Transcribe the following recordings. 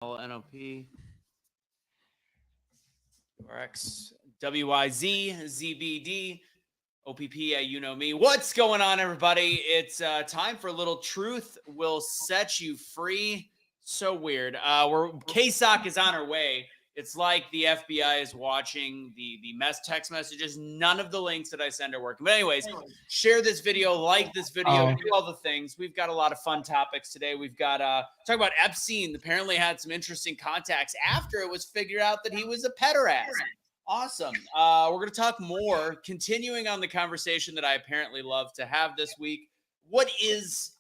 NOP, RX, WYZ, ZBD, OPP, you know me. What's going on, everybody? It's time for a little truth will set you free. So weird. KSok is on our way. It's like the FBI is watching the text messages. None of the links that I send are working. But anyways, share this video, like this video, do all the things. We've got a lot of fun topics today. We've got talk about Epstein. Apparently had some interesting contacts after it was figured out that he was a pederast. Awesome. We're going to talk more, continuing on the conversation that I apparently love to have this week. What is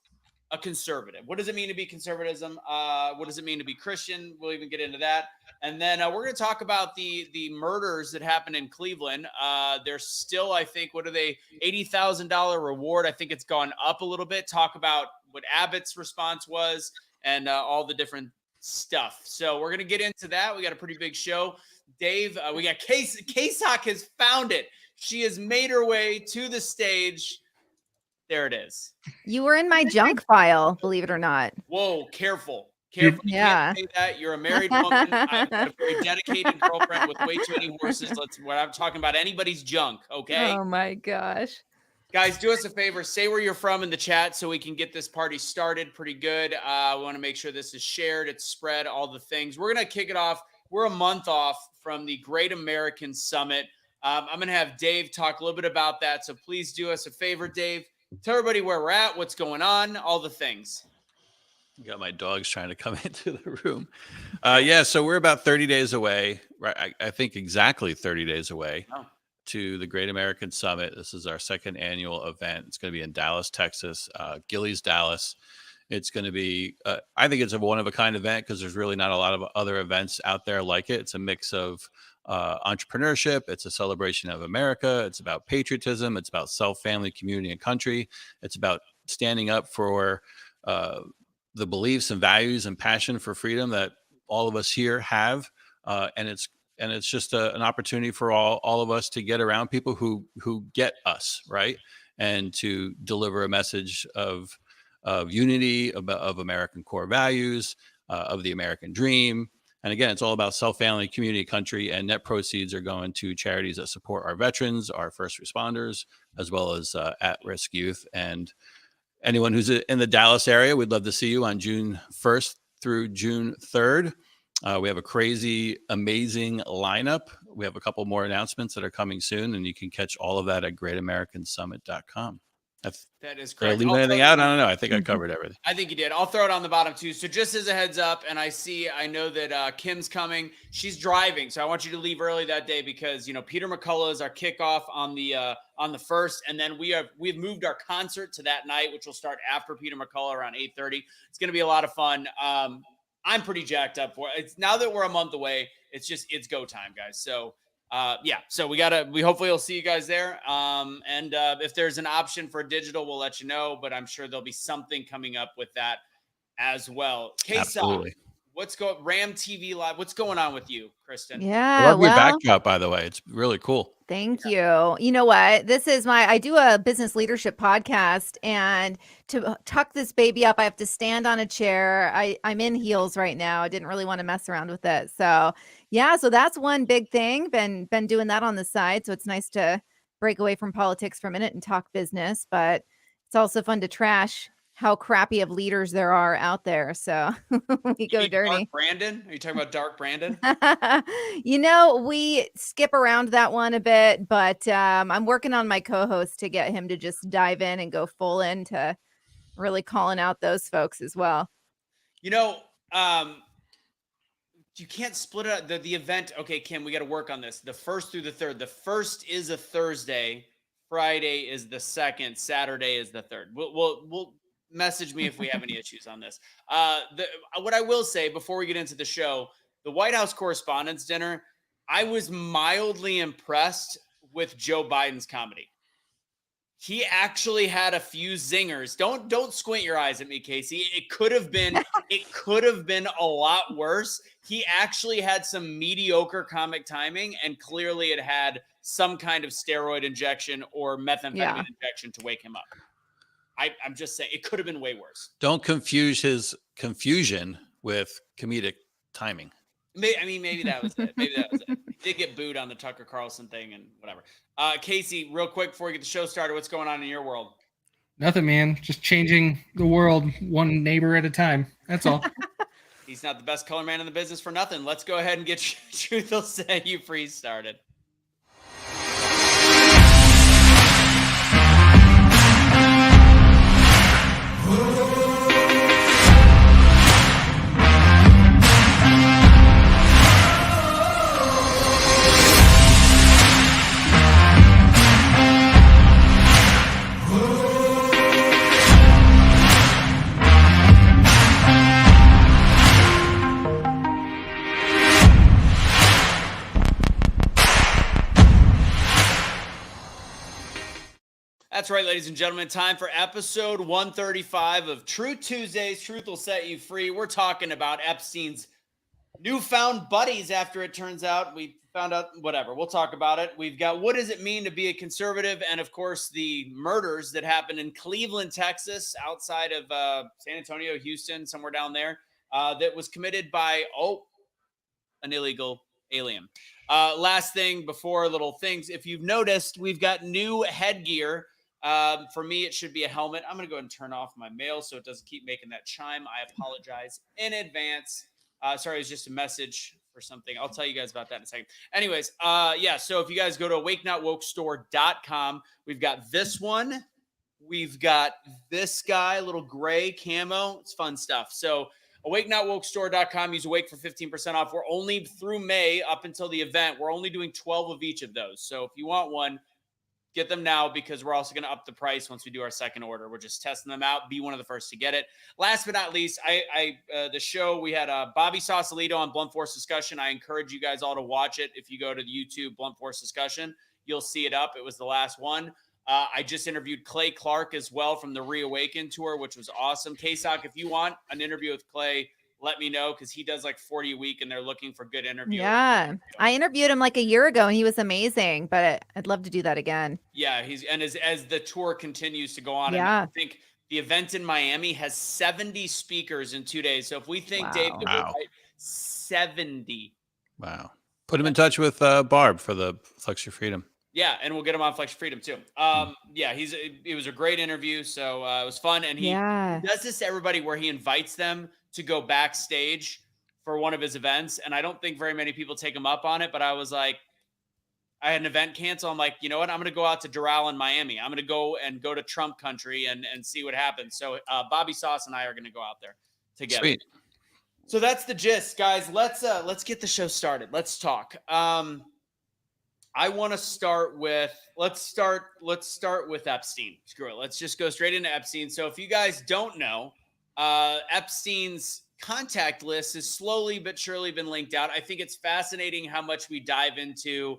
a conservative? What does it mean to be conservatism? What does it mean to be Christian? We'll even get into that. And then we're going to talk about the murders that happened in Cleveland. There's still, I think, what are they, $80,000 reward. I think it's gone up a little bit. Talk about what Abbott's response was and all the different stuff. So we're going to get into that. We got a pretty big show. Dave, we got KSok has found it. She has made her way to the stage. There it is. You were in my junk file, believe it or not. Whoa, careful. Careful. Yeah. You can't say that. You're a married woman. I'm a very dedicated girlfriend with way too many horses. I'm talking about anybody's junk, okay? Oh my gosh. Guys, do us a favor. Say where you're from in the chat so we can get this party started pretty good. We want to make sure this is shared, it's spread, all the things. We're going to kick it off. We're a month off from the Great American Summit. I'm going to have Dave talk a little bit about that. So please do us a favor, Dave. Tell everybody where we're at, what's going on, all the things. Got my dogs trying to come into the room. So we're about 30 days away. Right, I think exactly 30 days away to the Great American Summit. This is our second annual event. It's going to be in Dallas, Texas, Gillies, Dallas. It's going to be, I think it's a one-of-a-kind event because there's really not a lot of other events out there like it. It's a mix of entrepreneurship. It's a celebration of America. It's about patriotism. It's about self, family, community, and country. It's about standing up for the beliefs and values and passion for freedom that all of us here have. And it's just an opportunity for all of us to get around people who get us, right? And to deliver a message of unity, of American core values, of the American dream. And again, it's all about self, family, community, country, and net proceeds are going to charities that support our veterans, our first responders, as well as at-risk youth. And anyone who's in the Dallas area, we'd love to see you on June 1st through June 3rd. We have a crazy, amazing lineup. We have a couple more announcements that are coming soon, and you can catch all of that at greatamericansummit.com. That is correct. correct. Leave anything out? I don't know. I think I covered everything. I think you did. I'll throw it on the bottom too. So just as a heads up, and I know that Kim's coming. She's driving, so I want you to leave early that day because Peter McCullough is our kickoff on the first, and then we've moved our concert to that night, which will start after Peter McCullough around 8:30. It's going to be a lot of fun. I'm pretty jacked up for it. It's now that we're a month away. It's go time, guys. So. So we hopefully will see you guys there. And if there's an option for digital, we'll let you know, but I'm sure there'll be something coming up with that as well. KSok, Ram TV Live? What's going on with you, Kristen? Yeah. I love your backdrop, by the way. It's really cool. Thank you. You know what? This is I do a business leadership podcast, and to tuck this baby up, I have to stand on a chair. I'm in heels right now. I didn't really want to mess around with it. So yeah, so that's one big thing. Been doing that on the side. So it's nice to break away from politics for a minute and talk business, but it's also fun to trash how crappy of leaders there are out there. So we go dirty. Dark Brandon? Are you talking about Dark Brandon? We skip around that one a bit, but I'm working on my co-host to get him to just dive in and go full into really calling out those folks as well. You can't split it up. The event. Okay, Kim, we got to work on this. The 1st through the 3rd. The 1st is a Thursday. Friday is the 2nd. Saturday is the 3rd. We'll message me if we have any issues on this. What I will say before we get into the show, the White House Correspondents' Dinner, I was mildly impressed with Joe Biden's comedy. He actually had a few zingers. Don't squint your eyes at me, Casey. It could have been a lot worse. He actually had some mediocre comic timing, and clearly it had some kind of steroid injection or methamphetamine injection to wake him up. I'm just saying it could have been way worse. Don't confuse his confusion with comedic timing. Maybe that was it. Maybe that was it. He did get booed on the Tucker Carlson thing and whatever. Casey, real quick before we get the show started, what's going on in your world? Nothing, man. Just changing the world one neighbor at a time. That's all. He's not the best color man in the business for nothing. Let's go ahead and get Truth Will Set You Free started. That's right, ladies and gentlemen. Time for episode 135 of Truth Tuesdays. Truth Will Set You Free. We're talking about Epstein's newfound buddies after it turns out. We found out, whatever. We'll talk about it. We've got what does it mean to be a conservative? And, of course, the murders that happened in Cleveland, Texas, outside of San Antonio, Houston, somewhere down there, that was committed by, an illegal alien. Last thing before little things. If you've noticed, we've got new headgear. For me, it should be a helmet. I'm going to go ahead and turn off my mail so it doesn't keep making that chime. I apologize in advance. Sorry, it was just a message for something. I'll tell you guys about that in a second. Anyways, so if you guys go to awakenotwokestore.com, we've got this one. We've got this guy, little gray camo. It's fun stuff. So awakenotwokestore.com, use awake for 15% off. We're only through May up until the event. We're only doing 12 of each of those. So if you want one, get them now because we're also going to up the price once we do our second order. We're just testing them out. Be one of the first to get it. Last but not least, the show, we had Bobby Sausalito on Blunt Force Discussion. I encourage you guys all to watch it. If you go to the YouTube Blunt Force Discussion, you'll see it up. It was the last one. I just interviewed Clay Clark as well from the Reawaken tour, which was awesome. KSok, if you want an interview with Clay, let me know because he does like 40 a week and they're looking for good interviews. Yeah. I interviewed him like a year ago and he was amazing, but I'd love to do that again. Yeah. As the tour continues to go on, Yeah. and I think the event in Miami has 70 speakers in 2 days. So if we think Dave could Wow. 70. Wow. Put him in touch with Barb for the Flex Your Freedom. Yeah, and we'll get him on Flex Your Freedom too. It was a great interview, so it was fun. And he does this to everybody where he invites them to go backstage for one of his events. And I don't think very many people take him up on it, but I was like, I had an event cancel. I'm like, you know what? I'm going to go out to Doral in Miami. I'm going to go to Trump country and see what happens. So Bobby Sauce and I are going to go out there together. Sweet. So that's the gist, guys. Let's get the show started. Let's talk. I want to start with let's start with Epstein. Screw it. Let's just go straight into Epstein. So if you guys don't know, Epstein's contact list has slowly but surely been linked out. I think it's fascinating how much we dive into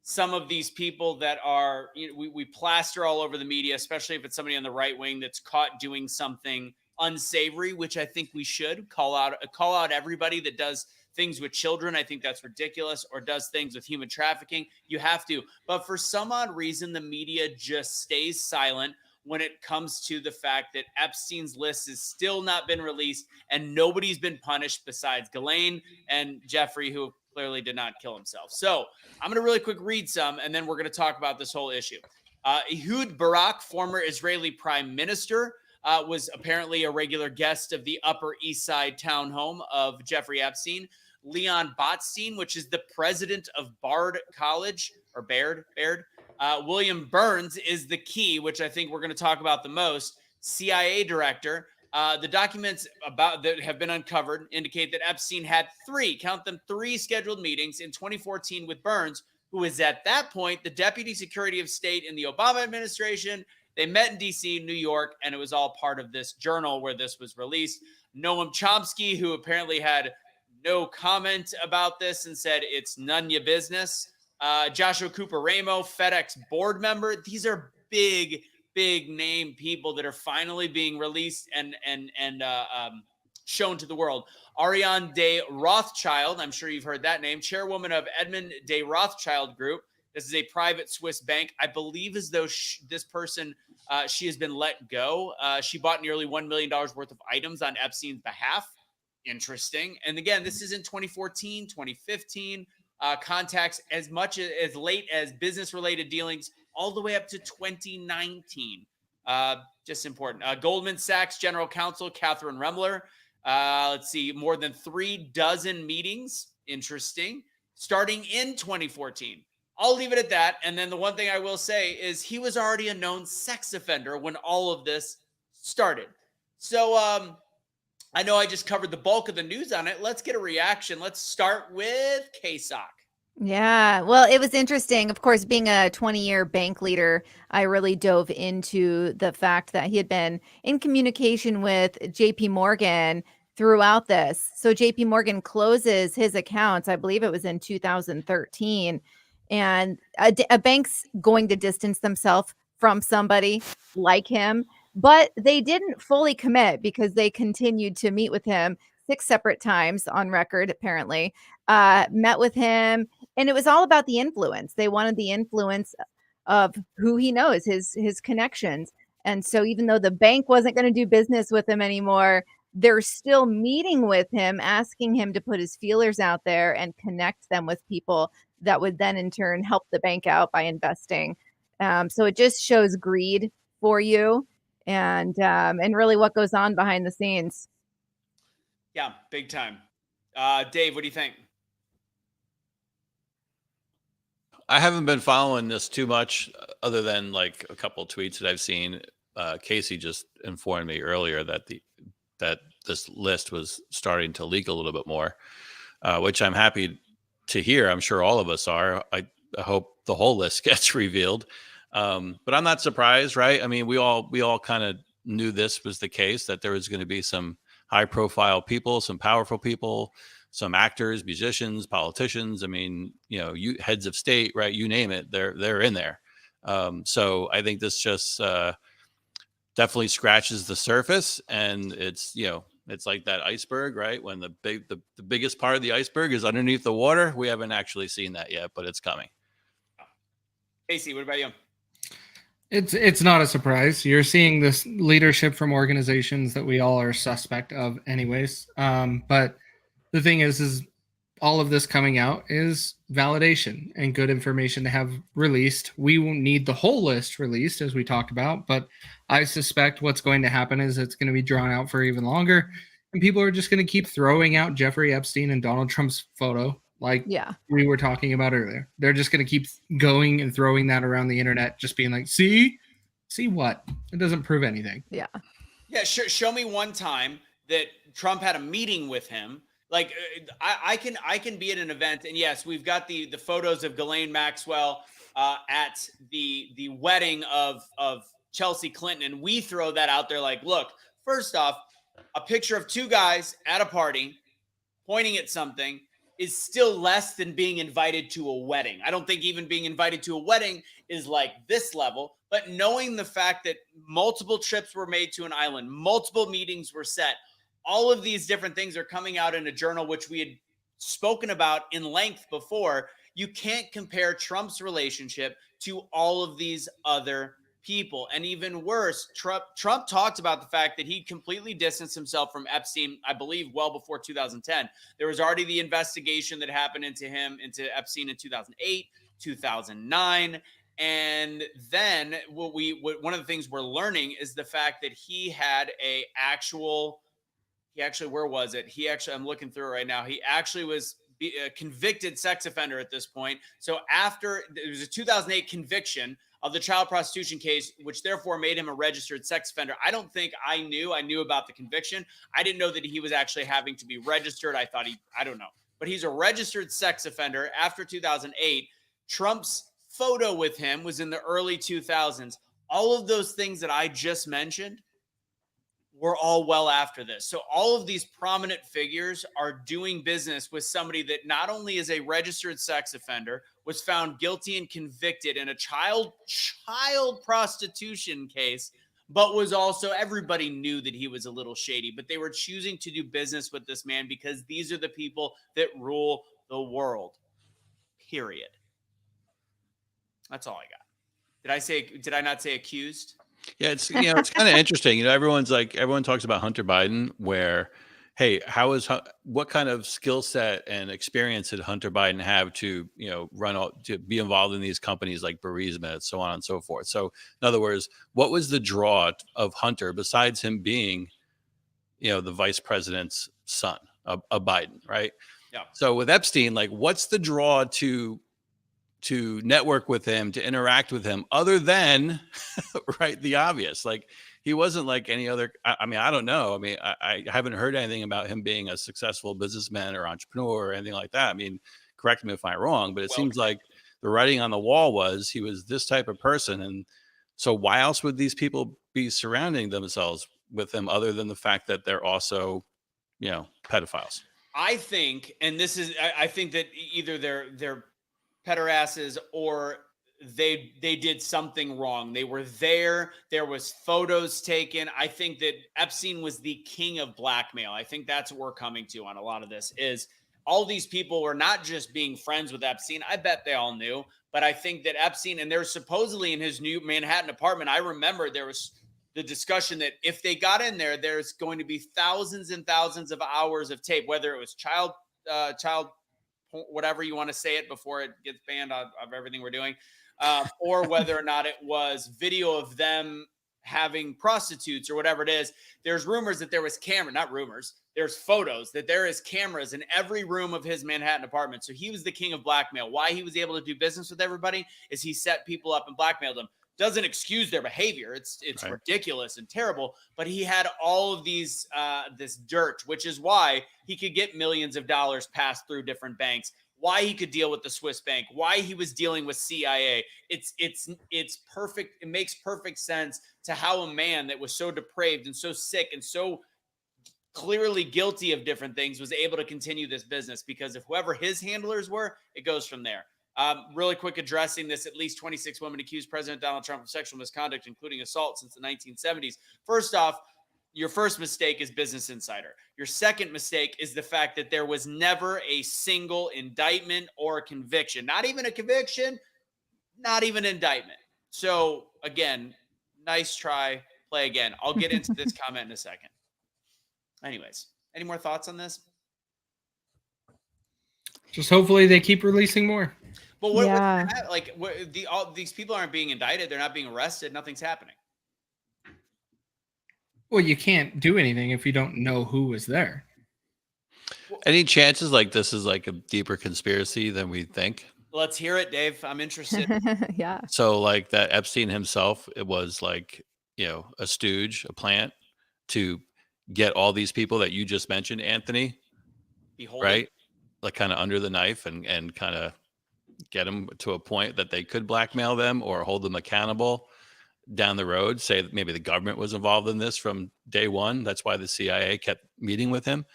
some of these people that are, we plaster all over the media, especially if it's somebody on the right wing that's caught doing something unsavory, which I think we should call out everybody that does things with children. I think that's ridiculous, or does things with human trafficking. You have to. But for some odd reason, the media just stays silent when it comes to the fact that Epstein's list has still not been released and nobody's been punished besides Ghislaine and Jeffrey, who clearly did not kill himself. So I'm going to really quick read some, and then we're going to talk about this whole issue. Ehud Barak, former Israeli prime minister, was apparently a regular guest of the Upper East Side townhome of Jeffrey Epstein. Leon Botstein, which is the president of Bard College, or Baird. William Burns is the key, which I think we're going to talk about the most. CIA director. The documents that have been uncovered indicate that Epstein had three scheduled meetings in 2014 with Burns, who was at that point the Deputy Secretary of State in the Obama administration. They met in D.C., New York, and it was all part of this journal where this was released. Noam Chomsky, who apparently had no comment about this and said it's none of your business. Joshua Cooper Ramo, FedEx board member. These are big name people that are finally being released and shown to the world. Ariane de Rothschild, I'm sure you've heard that name, chairwoman of Edmund de Rothschild Group. This is a private Swiss bank. I believe as though this person, she has been let go. She bought nearly $1 million worth of items on Epstein's behalf. interesting. And again, this is in 2014, 2015, contacts as much as late as business-related dealings all the way up to 2019. Just important. Goldman Sachs General Counsel Catherine Remler. Let's see, more than 36 meetings. Interesting. Starting in 2014. I'll leave it at that. And then the one thing I will say is he was already a known sex offender when all of this started. So I know I just covered the bulk of the news on it. Let's get a reaction. Let's start with KSok. Yeah, well, it was interesting. Of course, being a 20-year bank leader, I really dove into the fact that he had been in communication with JP Morgan throughout this. So JP Morgan closes his accounts, I believe it was in 2013, and a bank's going to distance themselves from somebody like him, but they didn't fully commit because they continued to meet with him 6 separate times on record, apparently, met with him. And it was all about the influence. They wanted the influence of who he knows, his connections. And so even though the bank wasn't going to do business with him anymore, they're still meeting with him, asking him to put his feelers out there and connect them with people that would then in turn help the bank out by investing. So it just shows greed for you and really what goes on behind the scenes. Yeah, big time. Dave, what do you think? I haven't been following this too much other than like a couple of tweets that I've seen. Casey just informed me earlier that this list was starting to leak a little bit more, which I'm happy to hear. I'm sure all of us are. I hope the whole list gets revealed. But I'm not surprised, right? I mean, we all kind of knew this was the case, that there was going to be some high profile people, some powerful people, some actors, musicians, politicians. I mean, you heads of state, right? You name it, they're in there. So I think this just definitely scratches the surface, and it's like that iceberg, right? When the biggest part of the iceberg is underneath the water. We haven't actually seen that yet, but it's coming. Casey, what about you? It's not a surprise. You're seeing this leadership from organizations that we all are suspect of anyways. But the thing is all of this coming out is validation and good information to have released. We won't need the whole list released, as we talked about, but I suspect what's going to happen is it's going to be drawn out for even longer, and people are just going to keep throwing out Jeffrey Epstein and Donald Trump's photo like we were talking about earlier. They're just going to keep going and throwing that around the internet, just being like, see what? It doesn't prove anything. Yeah. Show me one time that Trump had a meeting with him. Like I can be at an event, and yes, we've got the photos of Ghislaine Maxwell at the wedding of Chelsea Clinton, and we throw that out there like, look, first off, a picture of 2 guys at a party pointing at something is still less than being invited to a wedding. I don't think even being invited to a wedding is like this level, but knowing the fact that multiple trips were made to an island, multiple meetings were set, all of these different things are coming out in a journal, which we had spoken about in length before. You can't compare Trump's relationship to all of these other people. And even worse, Trump talked about the fact that he completely distanced himself from Epstein, I believe, well before 2010. There was already the investigation that happened into Epstein in 2008, 2009. And then one of the things we're learning is the fact that he had where was it? I'm looking through it right now. He actually was a convicted sex offender at this point. So after there was a 2008 conviction of the child prostitution case, which therefore made him a registered sex offender. I don't think I knew about the conviction. I didn't know that he was actually having to be registered. I thought I don't know, but he's a registered sex offender after 2008. Trump's photo with him was in the early 2000s. All of those things that I just mentioned were all well after this. So all of these prominent figures are doing business with somebody that not only is a registered sex offender, was found guilty and convicted in a child prostitution case, but was also, everybody knew that he was a little shady, but they were choosing to do business with this man because these are the people that rule the world. Period. That's all I got. Did I not say accused? Yeah, it's kind of interesting. Everyone talks about Hunter Biden, where hey, what kind of skill set and experience did Hunter Biden have to, to be involved in these companies like Burisma, so on and so forth. So in other words, what was the draw of Hunter besides him being, the vice president's son, a Biden, right? Yeah. So with Epstein, like, what's the draw to network with him, to interact with him, other than right, the obvious? Like, he wasn't like any other. I mean, I don't know. I mean, I haven't heard anything about him being a successful businessman or entrepreneur or anything like that. I mean, correct me if I'm wrong, but it seems like the writing on the wall was he was this type of person. And so why else would these people be surrounding themselves with him other than the fact that they're also, pedophiles? I think, and this is, I think that either they're pederasses or they did something wrong. They were there. There was photos taken. I think that Epstein was the king of blackmail. I think that's what we're coming to on a lot of this is all these people were not just being friends with Epstein. I bet they all knew, but I think that Epstein, and they're supposedly in his new Manhattan apartment. I remember there was the discussion that if they got in there, there's going to be thousands and thousands of hours of tape, whether it was child, whatever you want to say it before it gets banned of everything we're doing, or whether or not it was video of them having prostitutes or whatever it is. There's rumors that there was not rumors. There's photos that there is cameras in every room of his Manhattan apartment. So he was the king of blackmail. Why he was able to do business with everybody is he set people up and blackmailed them. Doesn't excuse their behavior. It's right. Ridiculous and terrible, but he had all of these, this dirt, which is why he could get millions of dollars passed through different banks, why he could deal with the Swiss bank, why he was dealing with CIA. It's perfect. It makes perfect sense to how a man that was so depraved and so sick and so clearly guilty of different things was able to continue this business, because if whoever his handlers were, it goes from there. Really quick addressing this, at least 26 women accused President Donald Trump of sexual misconduct, including assault, since the 1970s. First off, your first mistake is Business Insider. Your second mistake is the fact that there was never a single indictment or a conviction. Not even a conviction, not even an indictment. So again, nice try, play again. I'll get into this comment in a second. Anyways, any more thoughts on this? Just hopefully they keep releasing more. But these people aren't being indicted. They're not being arrested. Nothing's happening. Well, you can't do anything if you don't know who was there. Any chances like this is like a deeper conspiracy than we think? Let's hear it, Dave. I'm interested. Yeah. So like that Epstein himself, it was like, a stooge, a plant to get all these people that you just mentioned, Anthony, right? Like kind of under the knife and kind of get them to a point that they could blackmail them or hold them accountable down the road. Say that maybe the government was involved in this from day one. That's why the CIA kept meeting with him.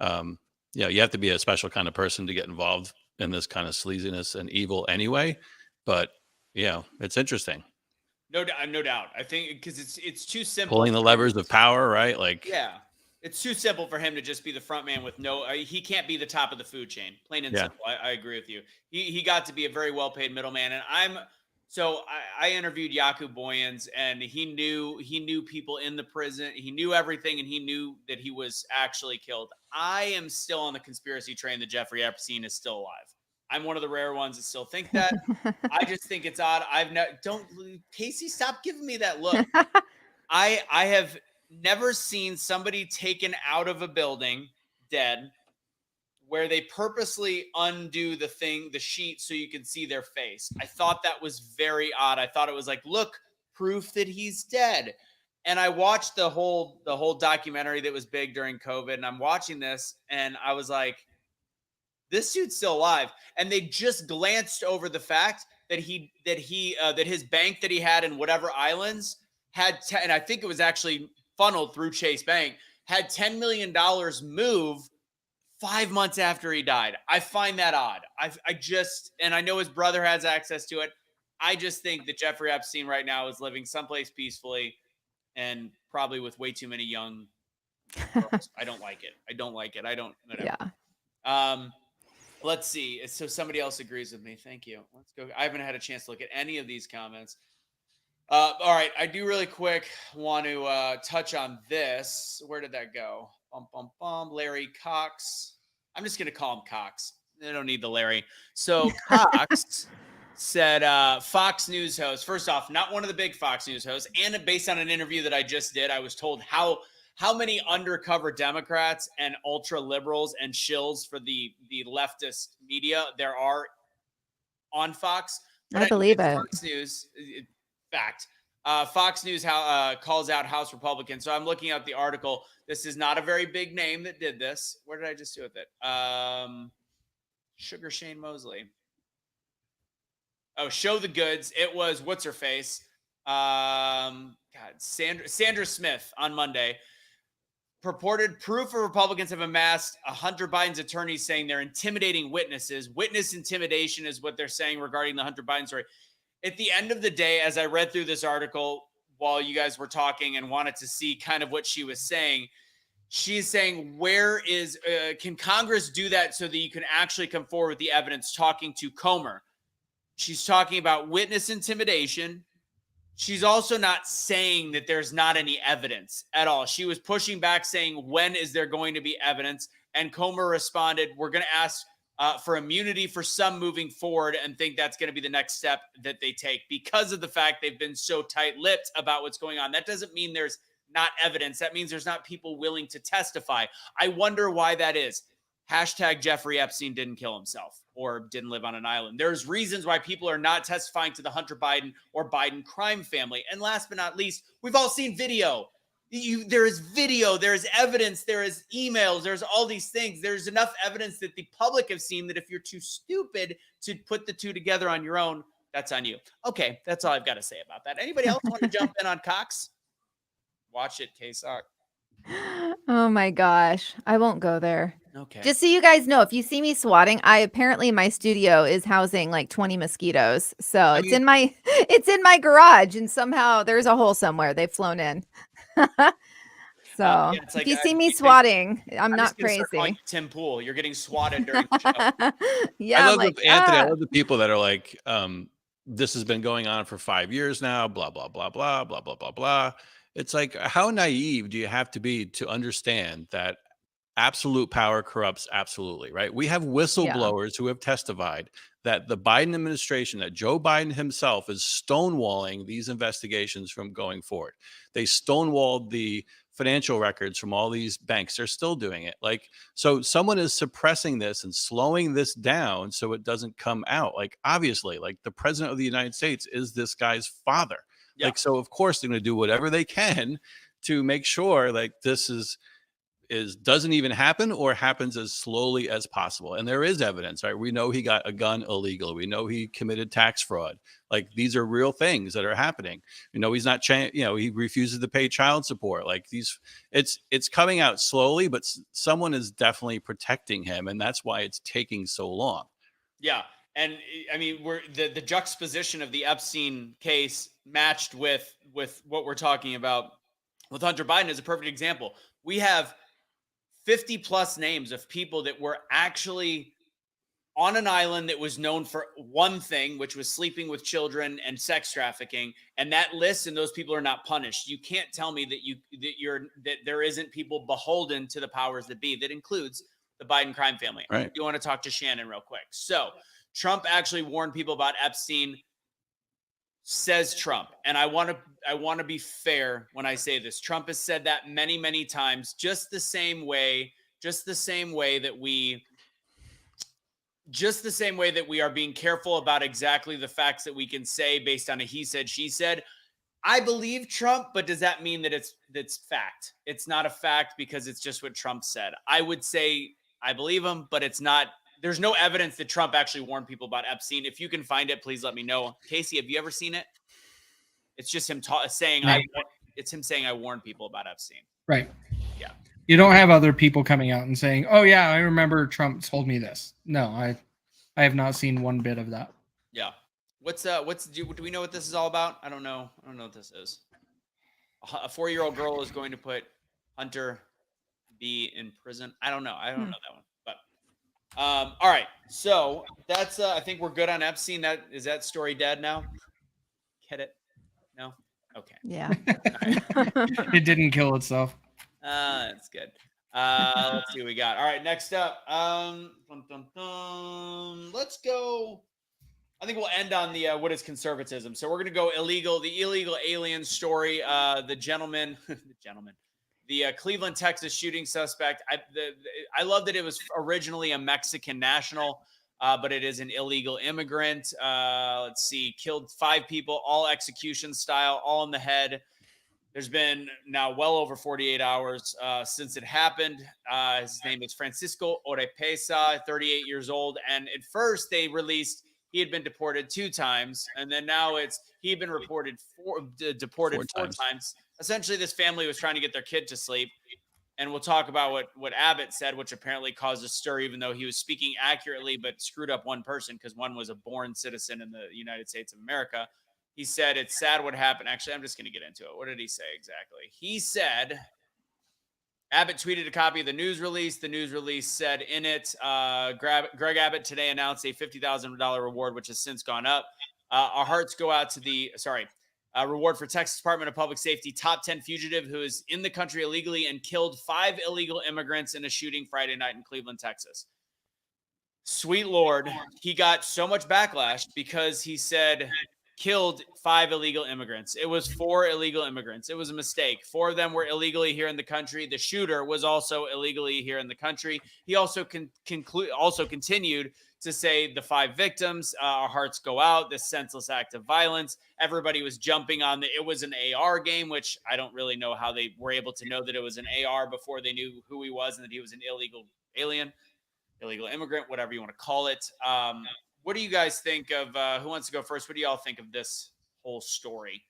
You have to be a special kind of person to get involved in this kind of sleaziness and evil anyway. But it's interesting. No doubt. I think because it's too simple. Pulling the levers of power, right? Like, yeah. It's too simple for him to just be the front man with he can't be the top of the food chain. Plain and simple. I agree with you. He got to be a very well-paid middleman. And I interviewed Jakub Boyens, and he knew people in the prison. He knew everything, and he knew that he was actually killed. I am still on the conspiracy train that Jeffrey Epstein is still alive. I'm one of the rare ones that still think that. I just think it's odd. Casey, stop giving me that look. I have never seen somebody taken out of a building dead where they purposely undo the sheet so you can see their face. I thought that was very odd. I thought it was like, look, proof that he's dead. And I watched the whole documentary that was big during COVID, and I'm watching this and I was like, this dude's still alive. And they just glanced over the fact that his bank that he had in whatever islands had, and I think it was actually funneled through Chase Bank, had $10 million move 5 months after he died. I find that odd. And I know his brother has access to it. I just think that Jeffrey Epstein right now is living someplace peacefully and probably with way too many young girls. I don't like it. Yeah. Let's see. So somebody else agrees with me. Thank you. Let's go. I haven't had a chance to look at any of these comments. All right. I do really quick want to touch on this. Where did that go? Larry Cox. I'm just gonna call him Cox. They don't need the Larry. So Cox said, Fox News host. First off, not one of the big Fox News hosts, and based on an interview that I just did, I was told how many undercover Democrats and ultra liberals and shills for the leftist media there are on Fox. But I believe it. Fox News, fact. Fox News calls out House Republicans. So I'm looking at the article. This is not a very big name that did this. Where did I just do with it? Sugar Shane Mosley. Oh, show the goods. It was what's her face? Sandra Smith on Monday. Purported proof of Republicans have amassed Hunter Biden's attorneys saying they're intimidating witnesses. Witness intimidation is what they're saying regarding the Hunter Biden story. At the end of the day, as I read through this article while you guys were talking and wanted to see kind of what she was saying, she's saying, can Congress do that so that you can actually come forward with the evidence, talking to Comer? She's talking about witness intimidation. She's also not saying that there's not any evidence at all. She was pushing back saying, when is there going to be evidence? And Comer responded, we're going to ask for immunity for some moving forward and think that's going to be the next step that they take because of the fact they've been so tight-lipped about what's going on. That doesn't mean there's not evidence. That means there's not people willing to testify. I wonder why that is. Hashtag Jeffrey Epstein didn't kill himself or didn't live on an island. There's reasons why people are not testifying to the Hunter Biden or Biden crime family. And last but not least, we've all seen video. There is video, there is evidence, there is emails, there's all these things. There's enough evidence that the public have seen that if you're too stupid to put the two together on your own, that's on you. Okay, that's all I've got to say about that. Anybody else want to jump in on Cox? Watch it, KSok. Oh my gosh. I won't go there. Okay. Just so you guys know, if you see me swatting, apparently my studio is housing like 20 mosquitoes. So it's in my garage, and somehow there's a hole somewhere. They've flown in. So if you see me swatting, I'm not crazy. Tim Pool, you're getting swatted during the show. Yeah. I love the people that are like, this has been going on for 5 years now, blah, blah, blah, blah, blah, blah, blah, blah. It's like, how naive do you have to be to understand that absolute power corrupts absolutely, right? We have whistleblowers who have testified that the Biden administration, that Joe Biden himself is stonewalling these investigations from going forward. They stonewalled the financial records from all these banks. They're still doing it. Like, so someone is suppressing this and slowing this down so it doesn't come out. Like, obviously, like the president of the United States is this guy's father. Yeah. Like, so of course they're going to do whatever they can to make sure like this doesn't even happen or happens as slowly as possible. And there is evidence, right? We know he got a gun illegal. We know he committed tax fraud. Like, these are real things that are happening. We know he's not, he refuses to pay child support. Like, it's coming out slowly, but someone is definitely protecting him. And that's why it's taking so long. Yeah. And I mean, the juxtaposition of the Epstein case matched with what we're talking about with Hunter Biden is a perfect example. We have 50 plus names of people that were actually on an island that was known for one thing, which was sleeping with children and sex trafficking. And that list and those people are not punished. You can't tell me that there isn't people beholden to the powers that be. That includes the Biden crime family. Right. You want to talk to Shannon real quick. So Trump actually warned people about Epstein, says Trump. And I want to be fair when I say this. Trump has said that many, many times, just the same way that we are being careful about exactly the facts that we can say based on a he said, she said. I believe Trump, but does that mean that it's fact? It's not a fact because it's just what Trump said. I would say I believe him, but it's not. There's no evidence that Trump actually warned people about Epstein. If you can find it, please let me know. Casey, have you ever seen it? It's just him saying, it's him saying, I warned people about Epstein. Right. Yeah. You don't have other people coming out and saying, oh yeah, I remember Trump told me this. No, I have not seen one bit of that. Yeah. Do we know what this is all about? I don't know what this is. A 4-year-old girl is going to put Hunter B in prison. I don't know that one. All right, so that's I think we're good on Epstein. That story dead now? Get it? No? Okay. Yeah. It didn't kill itself. That's good. Let's see what we got. All right, next up. Let's go. I think we'll end on the what is conservatism. So we're going to go illegal, the illegal alien story. The gentleman, the Cleveland, Texas shooting suspect. I love that it was originally a Mexican national, but it is an illegal immigrant. Let's see, killed 5 people, all execution style, all in the head. There's been now well over 48 hours since it happened. His name is Francisco Oropesa, 38 years old. And at first they released he had been deported 2 times. And then now he had been deported 4 times. Essentially, this family was trying to get their kid to sleep. And we'll talk about what Abbott said, which apparently caused a stir, even though he was speaking accurately, but screwed up one person because one was a born citizen in the United States of America. He said, it's sad what happened. Actually, I'm just going to get into it. What did he say exactly? He said, Abbott tweeted a copy of the news release. The news release said in it, Greg Abbott today announced a $50,000 reward, which has since gone up. Our hearts go out to the, reward for Texas Department of Public Safety top 10 fugitive who is in the country illegally and killed 5 illegal immigrants in a shooting Friday night in Cleveland, Texas. Sweet Lord, he got so much backlash because he said killed 5 illegal immigrants. It was 4 illegal immigrants. It was a mistake. 4 of them were illegally here in the country. The shooter was also illegally here in the country. He also continued to say the 5 victims, our hearts go out, this senseless act of violence. Everybody was jumping on it was an AR game, which I don't really know how they were able to know that it was an AR before they knew who he was and that he was an illegal alien, illegal immigrant, whatever you want to call it. What do you guys think of, who wants to go first? What do y'all think of this whole story?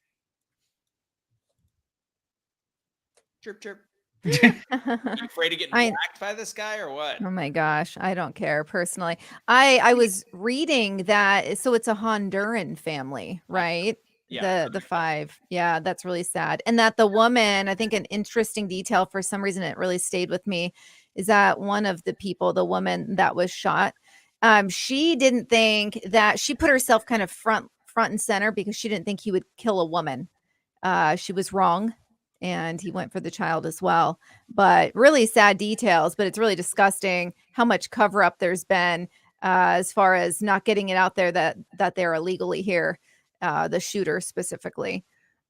Chirp, chirp. Are you afraid of getting whacked by this guy or what? Oh my gosh, I don't care personally. I was reading that, so it's a Honduran family, right? Yeah. The 5. Yeah, that's really sad. And that the woman, I think an interesting detail, for some reason it really stayed with me, is that one of the people, the woman that was shot, she didn't think that, she put herself kind of front and center because she didn't think he would kill a woman. She was wrong. And he went for the child as well. But really sad details, but it's really disgusting how much cover up there's been as far as not getting it out there that they're illegally here, the shooter specifically.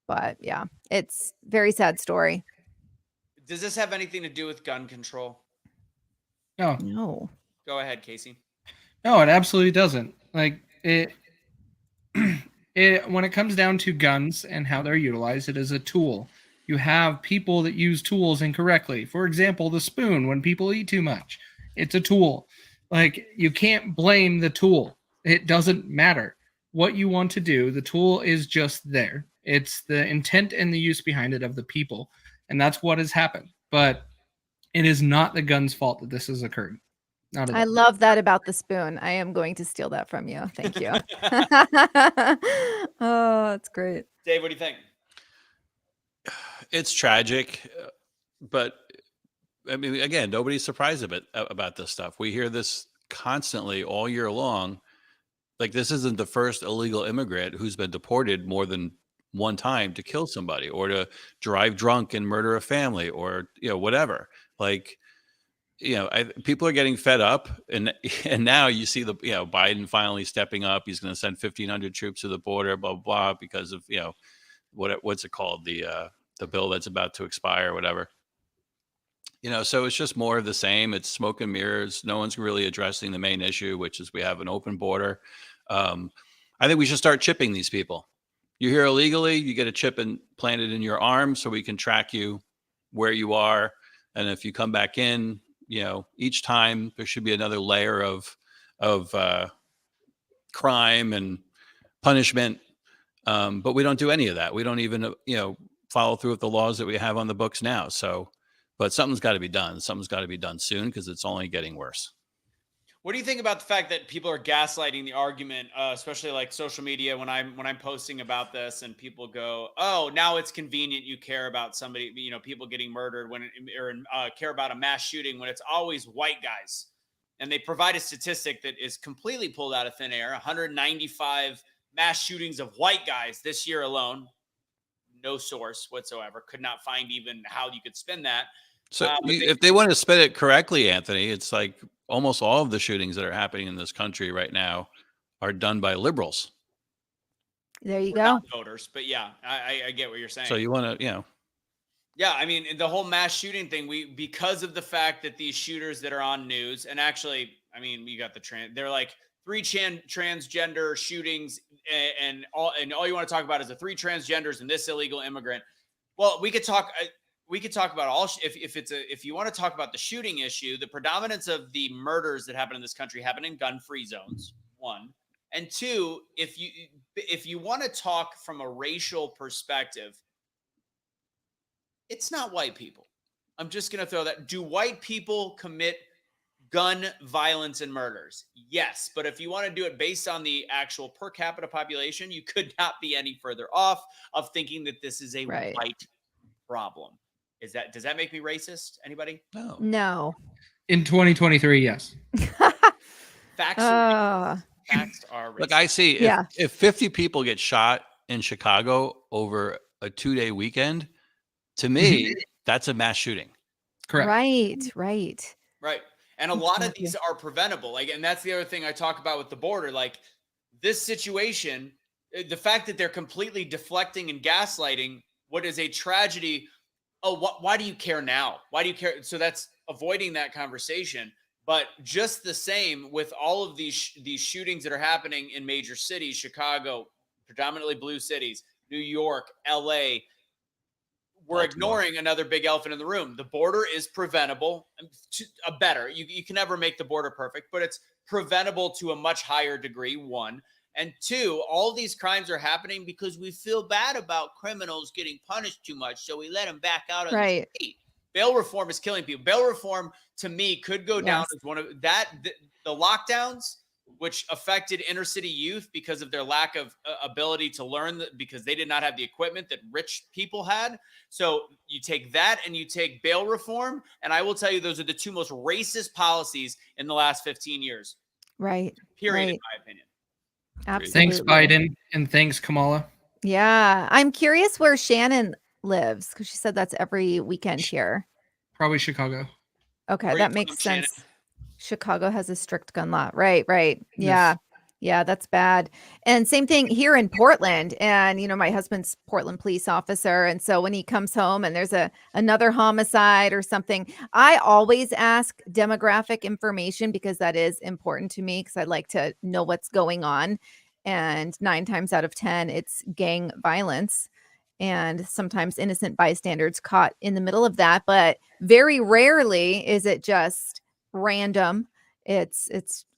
But yeah, it's very sad story. Does this have anything to do with gun control? No. Go ahead, Casey. No, it absolutely doesn't. Like it when it comes down to guns and how they're utilized, it is a tool. You have people that use tools incorrectly. For example, the spoon when people eat too much. It's a tool. Like, you can't blame the tool. It doesn't matter what you want to do. The tool is just there. It's the intent and the use behind it of the people. And that's what has happened. But it is not the gun's fault that this has occurred. Not at all. I love that about the spoon. I am going to steal that from you. Thank you. Oh, that's great. Dave, what do you think? It's tragic, but I mean, again, nobody's surprised about this stuff. We hear this constantly all year long. Like, this isn't the first illegal immigrant who's been deported more than one time to kill somebody or to drive drunk and murder a family or, whatever. Like, people are getting fed up, and now you see Biden finally stepping up. He's going to send 1,500 troops to the border, blah, blah, blah, because of, what's it called? The bill that's about to expire or whatever. So it's just more of the same. It's smoke and mirrors. No one's really addressing the main issue, which is we have an open border. I think we should start chipping these people. You're here illegally, you get a chip planted in your arm so we can track you where you are. And if you come back in, each time there should be another layer of crime and punishment. But we don't do any of that. We don't even, follow through with the laws that we have on the books now. So, but something's got to be done. Something's got to be done soon because it's only getting worse. What do you think about the fact that people are gaslighting the argument, especially like social media when I'm posting about this and people go, oh, now it's convenient you care about somebody, people getting murdered or care about a mass shooting when it's always white guys. And they provide a statistic that is completely pulled out of thin air, 195 mass shootings of white guys this year alone. No source whatsoever. Could not find even how you could spin that. So But if they want to spin it correctly, Anthony, it's like almost all of the shootings that are happening in this country right now are done by liberals. There you we're go. not voters, but yeah, I get what you're saying. So you want to, Yeah, I mean, the whole mass shooting thing, because of the fact that these shooters that are on news, and actually, I mean, you got they're like 3 transgender shootings, and all you want to talk about is the 3 transgenders and this illegal immigrant. Well, we could talk about all if you want to talk about the shooting issue, the predominance of the murders that happen in this country happen in gun-free zones. 1, and 2, if you want to talk from a racial perspective, it's not white people. I'm just going to throw that. Do white people commit gun violence and murders? Yes. But if you want to do it based on the actual per capita population, you could not be any further off of thinking that this is a white problem. Does that make me racist? Anybody? No. In 2023, yes. Facts are racist. Look, I see if 50 people get shot in Chicago over a 2-day weekend, to me, that's a mass shooting. Correct. Right. And a lot of these are preventable. And that's the other thing I talk about with the border. Like this situation, the fact that they're completely deflecting and gaslighting what is a tragedy. Oh, why do you care now? Why do you care? So that's avoiding that conversation. But just the same with all of these shootings that are happening in major cities, Chicago, predominantly blue cities, New York, LA, we're ignoring another big elephant in the room. The border is preventable. You can never make the border perfect, but it's preventable to a much higher degree, 1. And 2, all these crimes are happening because we feel bad about criminals getting punished too much, so we let them back out on the street. Bail reform is killing people. Bail reform, to me, could go down as one of the lockdowns, which affected inner city youth because of their lack of ability to learn, because they did not have the equipment that rich people had. So you take that and you take bail reform, and I will tell you, those are the 2 most racist policies in the last 15 years. Right. Period, in my opinion. Absolutely. Thanks, Biden, and thanks, Kamala. Yeah. I'm curious where Shannon lives, because she said that's every weekend here. Probably Chicago. Okay, that makes sense. Shannon? Chicago has a strict gun law. Right. Yeah. Yes. Yeah, that's bad. And same thing here in Portland. And, my husband's Portland police officer. And so when he comes home and there's another homicide or something, I always ask demographic information because that is important to me, because I like to know what's going on. And 9 times out of 10, it's gang violence. And sometimes innocent bystanders caught in the middle of that. But very rarely is it just random. It's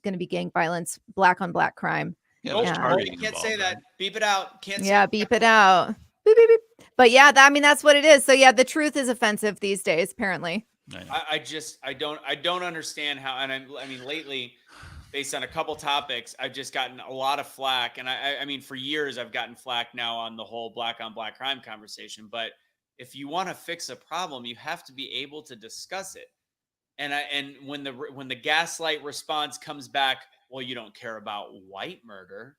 going to be gang violence, black on black crime. Yeah, you can't say that. Beep it out. Can't. Beep it out. Beep, beep, beep. But yeah, that's what it is. So yeah, the truth is offensive these days, apparently. I don't understand how. And I mean, lately, based on a couple topics, I've just gotten a lot of flack. And I mean, for years, I've gotten flack now on the whole black on black crime conversation. But if you want to fix a problem, you have to be able to discuss it. And when the gaslight response comes back, well, you don't care about white murder.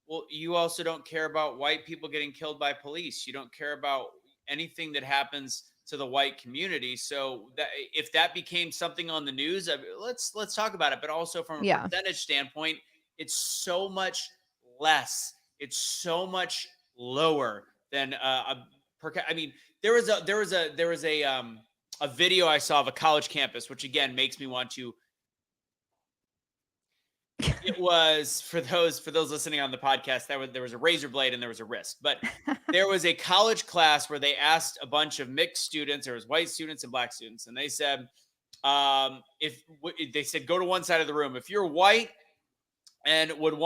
Well, you also don't care about white people getting killed by police. You don't care about anything that happens to the white community. So that if that became something on the news, let's talk about it. But also from a percentage standpoint, it's so much less. It's so much lower than I mean, there was a video I saw of a college campus, which again makes me want to. It was for those listening on the podcast, there was a razor blade and there was a wrist, but there was a college class where they asked a bunch of mixed students. There was white students and black students, and they said, go to one side of the room. If you're white and would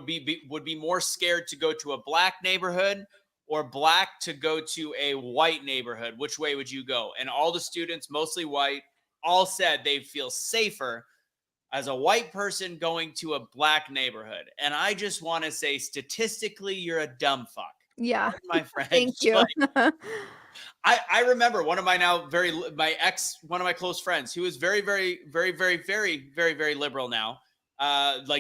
be more scared to go to a black neighborhood or black to go to a white neighborhood, which way would you go? And all the students, mostly white, all said they feel safer as a white person going to a black neighborhood. And I just want to say, statistically, you're a dumb fuck. Yeah. My friend. Thank you. I remember one of my close friends who is very, very, very, very, very, very, very liberal now,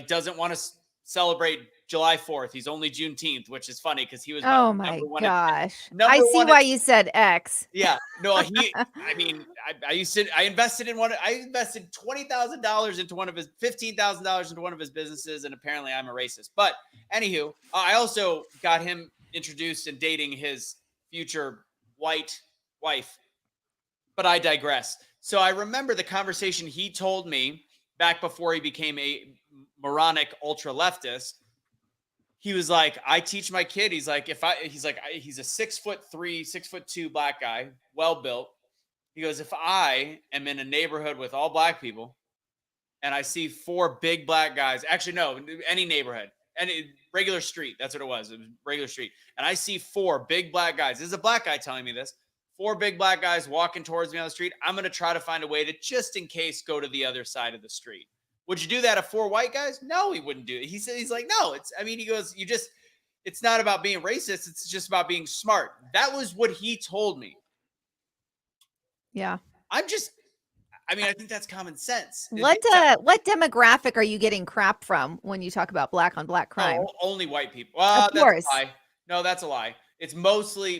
doesn't want to celebrate July 4th. He's only Juneteenth, which is funny because he was Oh my number one. gosh. Number I see one why you said X. Yeah, no, I mean, I invested in I invested $20,000 into one of his, $15,000 into one of his businesses, and apparently I'm a racist. But anywho, I also got him introduced and dating his future white wife. But I digress. So I remember the conversation he told me back before he became a moronic ultra leftist. He was like, I teach my kid. He's like, he's a 6'3", 6'2" black guy, well built. He goes, if I am in a neighborhood with all black people and I see 4 big black guys, actually, no, any neighborhood, any regular street, that's what it was regular street. And I see 4 big black guys. This is a black guy telling me this. 4 big black guys walking towards me on the street. I'm going to try to find a way to, just in case, go to the other side of the street. Would you do that if 4 white guys? No, he wouldn't do it. He said, he's like, no, he goes, it's not about being racist. It's just about being smart. That was what he told me. Yeah. I think that's common sense. What demographic are you getting crap from when you talk about black on black crime? Oh, only white people. Of course. That's a lie. No, that's a lie. It's mostly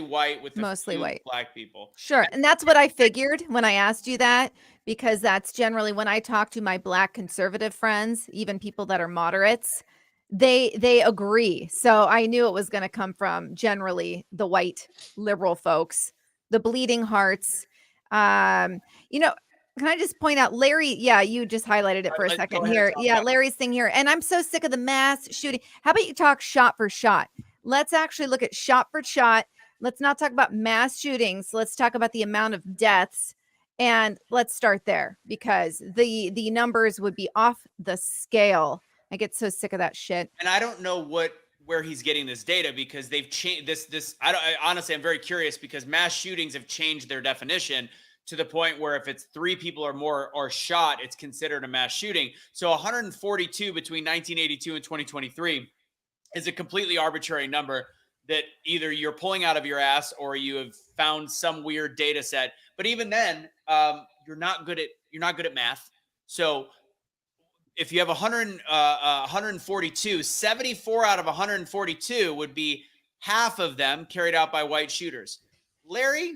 white with mostly white black people. Sure. And that's what I figured when I asked you that, because that's generally when I talk to my black conservative friends, even people that are moderates, they agree. So I knew it was going to come from generally the white liberal folks, the bleeding hearts. Can I just point out, Larry? Yeah, you just highlighted it for a second here. Yeah, Larry's thing here. And I'm so sick of the mass shooting. How about you talk shot for shot? Let's actually look at shot for shot. Let's not talk about mass shootings. Let's talk about the amount of deaths. And let's start there, because the numbers would be off the scale. I get so sick of that shit. And I don't know where he's getting this data, because they've changed this. Honestly, I'm very curious, because mass shootings have changed their definition to the point where if it's 3 people or more are shot, it's considered a mass shooting. So 142 between 1982 and 2023 is a completely arbitrary number that either you're pulling out of your ass or you have found some weird data set. But even then, you're not good at math. So if you have 142, 74 out of 142 would be half of them carried out by white shooters. Larry,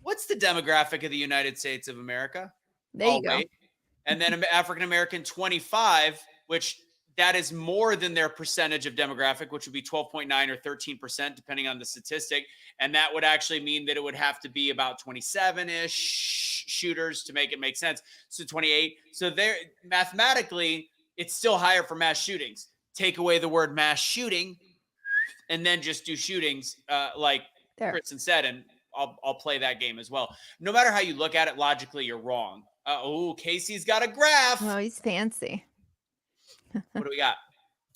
what's the demographic of the United States of America? There you go. And then African-American 25, which that is more than their percentage of demographic, which would be 12.9 or 13%, depending on the statistic. And that would actually mean that it would have to be about 27-ish shooters to make it make sense. So 28. So there, mathematically, it's still higher for mass shootings. Take away the word mass shooting and then just do shootings like Kristen said, and I'll play that game as well. No matter how you look at it, logically, you're wrong. Casey's got a graph. Oh, he's fancy. What do we got?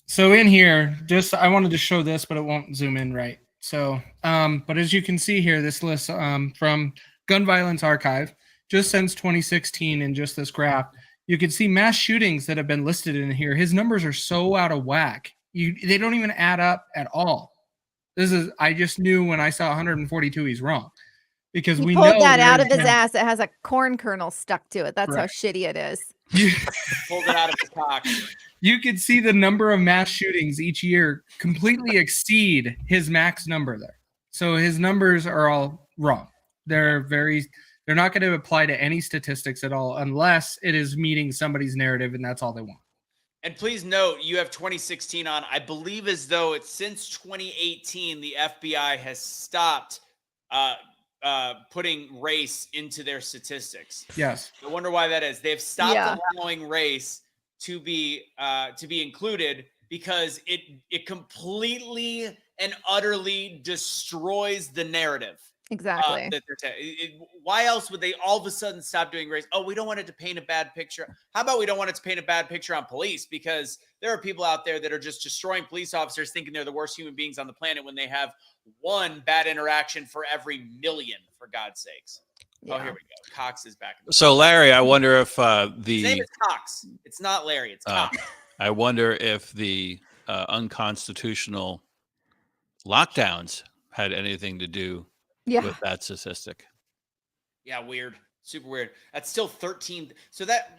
So in here, I wanted to show this, but it won't zoom in right. So, but as you can see here, this list from Gun Violence Archive, just since 2016, in just this graph, you can see mass shootings that have been listed in here. His numbers are so out of whack. They don't even add up at all. I just knew when I saw 142, he's wrong. Because he pulled that out of his ass. It has a corn kernel stuck to it. That's how shitty it is. Pulled it out of his cock. You could see the number of mass shootings each year completely exceed his max number there. So his numbers are all wrong. They're not going to apply to any statistics at all unless it is meeting somebody's narrative, and that's all they want. And please note, you have 2016 on. I believe as though it's since 2018, the FBI has stopped putting race into their statistics. Yes. I wonder why that is. They've stopped allowing race to be included because it completely and utterly destroys the narrative. Exactly. Why else would they all of a sudden stop doing race? Oh, we don't want it to paint a bad picture. How about we don't want it to paint a bad picture on police? Because there are people out there that are just destroying police officers, thinking they're the worst human beings on the planet when they have one bad interaction for every million, for God's sakes. Yeah. Oh, here we go. Cox is back. So, Larry, I wonder if his name is Cox. It's not Larry. It's Cox. I wonder if the unconstitutional lockdowns had anything to do with that statistic. Yeah, weird. Super weird. That's still 13. So that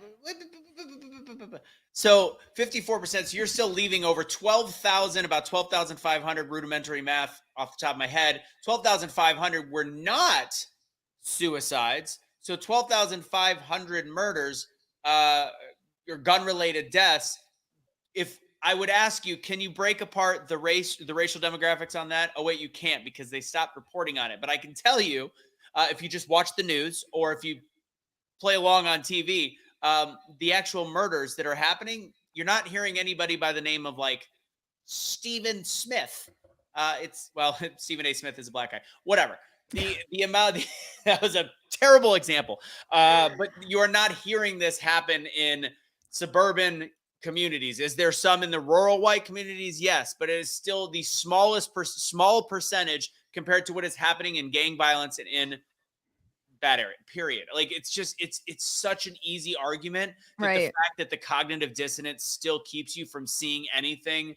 So 54%. So you're still leaving over 12,000, about 12,500 rudimentary math off the top of my head. 12,500 were not suicides. So 12,500 murders, or gun-related deaths. If I would ask you, can you break apart the racial demographics on that? Oh, wait, you can't because they stopped reporting on it. But I can tell you, if you just watch the news or if you play along on TV, the actual murders that are happening, you're not hearing anybody by the name of like Stephen Smith. Stephen A. Smith is a black guy. Whatever. The amount that was a terrible example. But you are not hearing this happen in suburban communities. Is there some in the rural white communities? Yes, but it is still the small percentage compared to what is happening in gang violence and in that area, period. Like it's such an easy argument that the fact that the cognitive dissonance still keeps you from seeing anything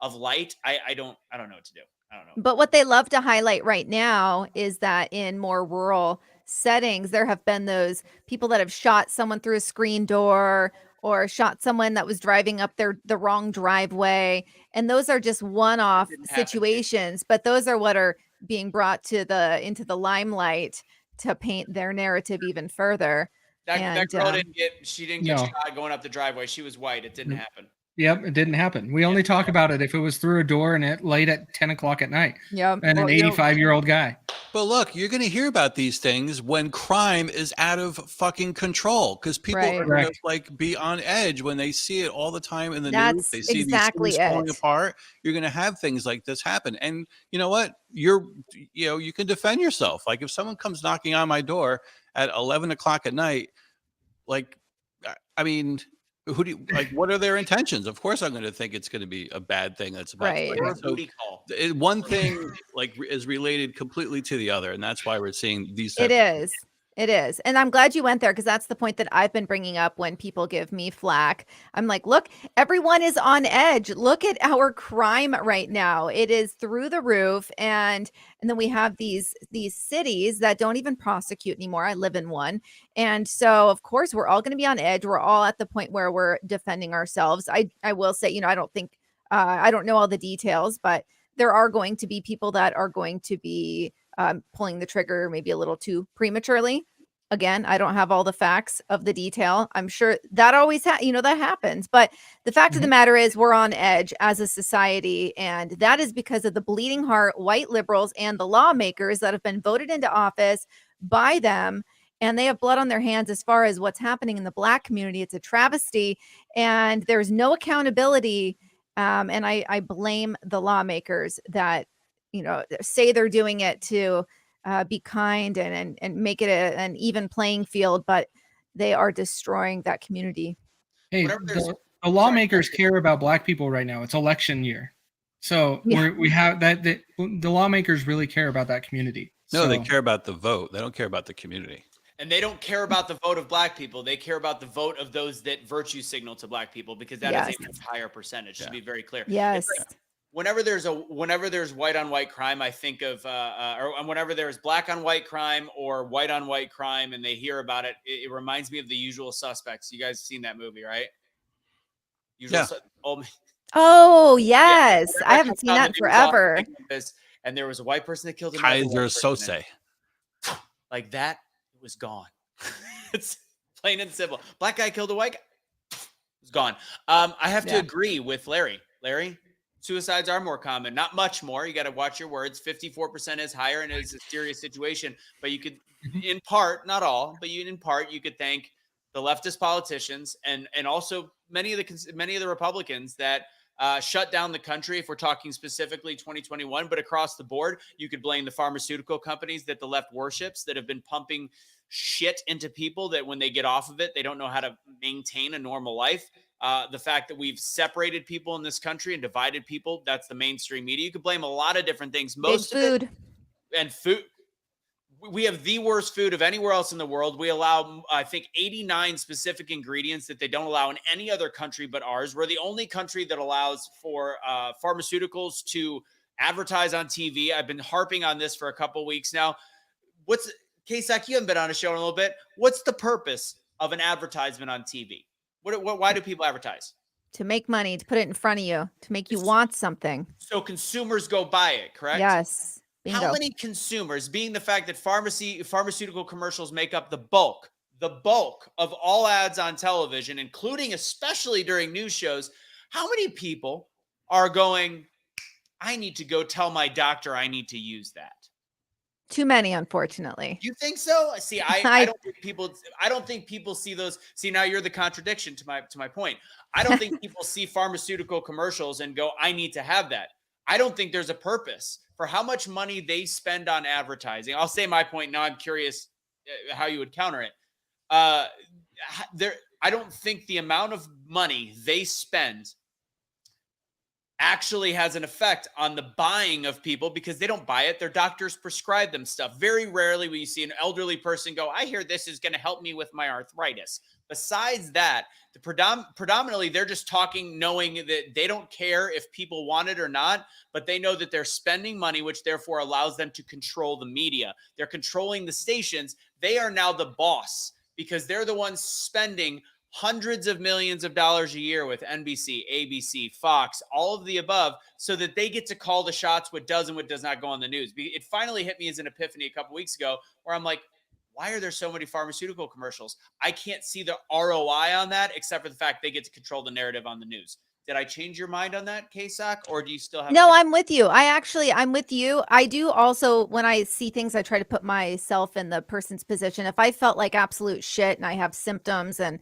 of light. I don't know what to do. I don't know. But what they love to highlight right now is that in more rural settings, there have been those people that have shot someone through a screen door or shot someone that was driving up the wrong driveway. And those are just one-off situations, but those are what are being brought to into the limelight to paint their narrative even further. That girl didn't get shot going up the driveway. She was white. It didn't happen. Yep, it didn't happen. We only talk about it if it was through a door and late at 10 o'clock at night. Yep. And an 85-year-old guy. But look, you're going to hear about these things when crime is out of fucking control because people are going to like be on edge when they see it all the time in the news. They see these things falling apart. You're going to have things like this happen. And you know what? You can defend yourself. Like if someone comes knocking on my door at 11 o'clock at night, like, I mean, what are their intentions? Of course, I'm going to think it's going to be a bad thing. That's about one thing is related completely to the other, and that's why we're seeing these. It is. And I'm glad you went there because that's the point that I've been bringing up when people give me flack. I'm like, look, everyone is on edge. Look at our crime right now. It is through the roof. And then we have these cities that don't even prosecute anymore. I live in one. And so, of course, we're all going to be on edge. We're all at the point where we're defending ourselves. I will say, I don't think, I don't know all the details, but there are going to be people that are going to be pulling the trigger maybe a little too prematurely. Again, I don't have all the facts of the detail. I'm sure that always that happens. But the fact of the matter is we're on edge as a society. And that is because of the bleeding heart white liberals and the lawmakers that have been voted into office by them. And they have blood on their hands as far as what's happening in the Black community. It's a travesty. And there's no accountability. And I blame the lawmakers that say they're doing it to be kind and make it an even playing field, but they are destroying that community. Hey, the lawmakers care about Black people right now. It's election year. So we have that the lawmakers really care about that community. No, they care about the vote. They don't care about the community. And they don't care about the vote of Black people. They care about the vote of those that virtue signal to Black people because that is a much higher percentage, to be very clear. Yes. Whenever there's white on white crime, I think of or whenever there's black on white crime or white on white crime and they hear about it, it reminds me of The Usual Suspects. You guys have seen that movie, right? Oh, yes. I haven't seen that forever. And there was a white person that killed him. Kaiser Sose. Like that, it was gone. It's plain and simple. Black guy killed a white guy. It's gone. I have to agree with Larry. Larry, suicides are more common, not much more. You got to watch your words. 54% is higher and it's a serious situation. But you could, in part, not all, but in part, you could thank the leftist politicians and also many of the Republicans that shut down the country. If we're talking specifically 2021, but across the board, you could blame the pharmaceutical companies that the left worships that have been pumping shit into people that when they get off of it, they don't know how to maintain a normal life. The fact that we've separated people in this country and divided people, that's the mainstream media. You could blame a lot of different things. Most food. Of it, and food. We have the worst food of anywhere else in the world. We allow, I think, 89 specific ingredients that they don't allow in any other country but ours. We're the only country that allows for pharmaceuticals to advertise on TV. I've been harping on this for a couple weeks now. KSok, you haven't been on a show in a little bit. What's the purpose of an advertisement on TV? Why do people advertise? To make money, to put it in front of you, to make you want something. So consumers go buy it, correct? Yes. Bingo. How many consumers, being the fact that pharmaceutical commercials make up the bulk of all ads on television, including especially during news shows, how many people are going, I need to go tell my doctor I need to use that? Too many, unfortunately. You think so? See, I don't think people see those. See, now you're the contradiction to my point. I don't think people see pharmaceutical commercials and go, I need to have that. I don't think there's a purpose for how much money they spend on advertising. I'll say my point now. I'm curious how you would counter it. I don't think the amount of money they spend actually has an effect on the buying of people, because they don't buy it. Their doctors prescribe them stuff. Very rarely will you see an elderly person go, I hear this is going to help me with my arthritis. Besides that, predominantly they're just talking knowing that they don't care if people want it or not, but they know that they're spending money, which therefore allows them to control the media. They're controlling the stations. They are now the boss because they're the ones spending hundreds of millions of dollars a year with NBC, ABC, Fox, all of the above, so that they get to call the shots, what does and what does not go on the news. It finally hit me as an epiphany a couple weeks ago where I'm like, why are there so many pharmaceutical commercials? I can't see the ROI on that except for the fact they get to control the narrative on the news. Did I change your mind on that, KSok, or do you still have? No, I'm with you. I'm with you. I do also, when I see things, I try to put myself in the person's position. If I felt like absolute shit and I have symptoms and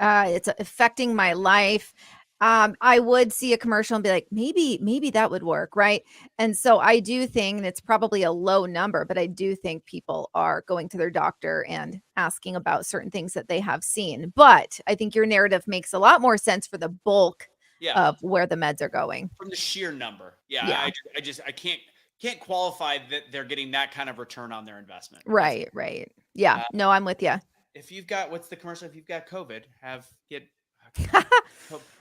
it's affecting my life, I would see a commercial and be like, maybe that would work, right? And so I do think it's probably a low number, but I do think people are going to their doctor and asking about certain things that they have seen. But I think your narrative makes a lot more sense for the bulk of where the meds are going. From the sheer number. Yeah. I can't qualify that they're getting that kind of return on their investment. Right. Yeah. No, I'm with you. If you've got, what's the commercial? If you've got COVID, get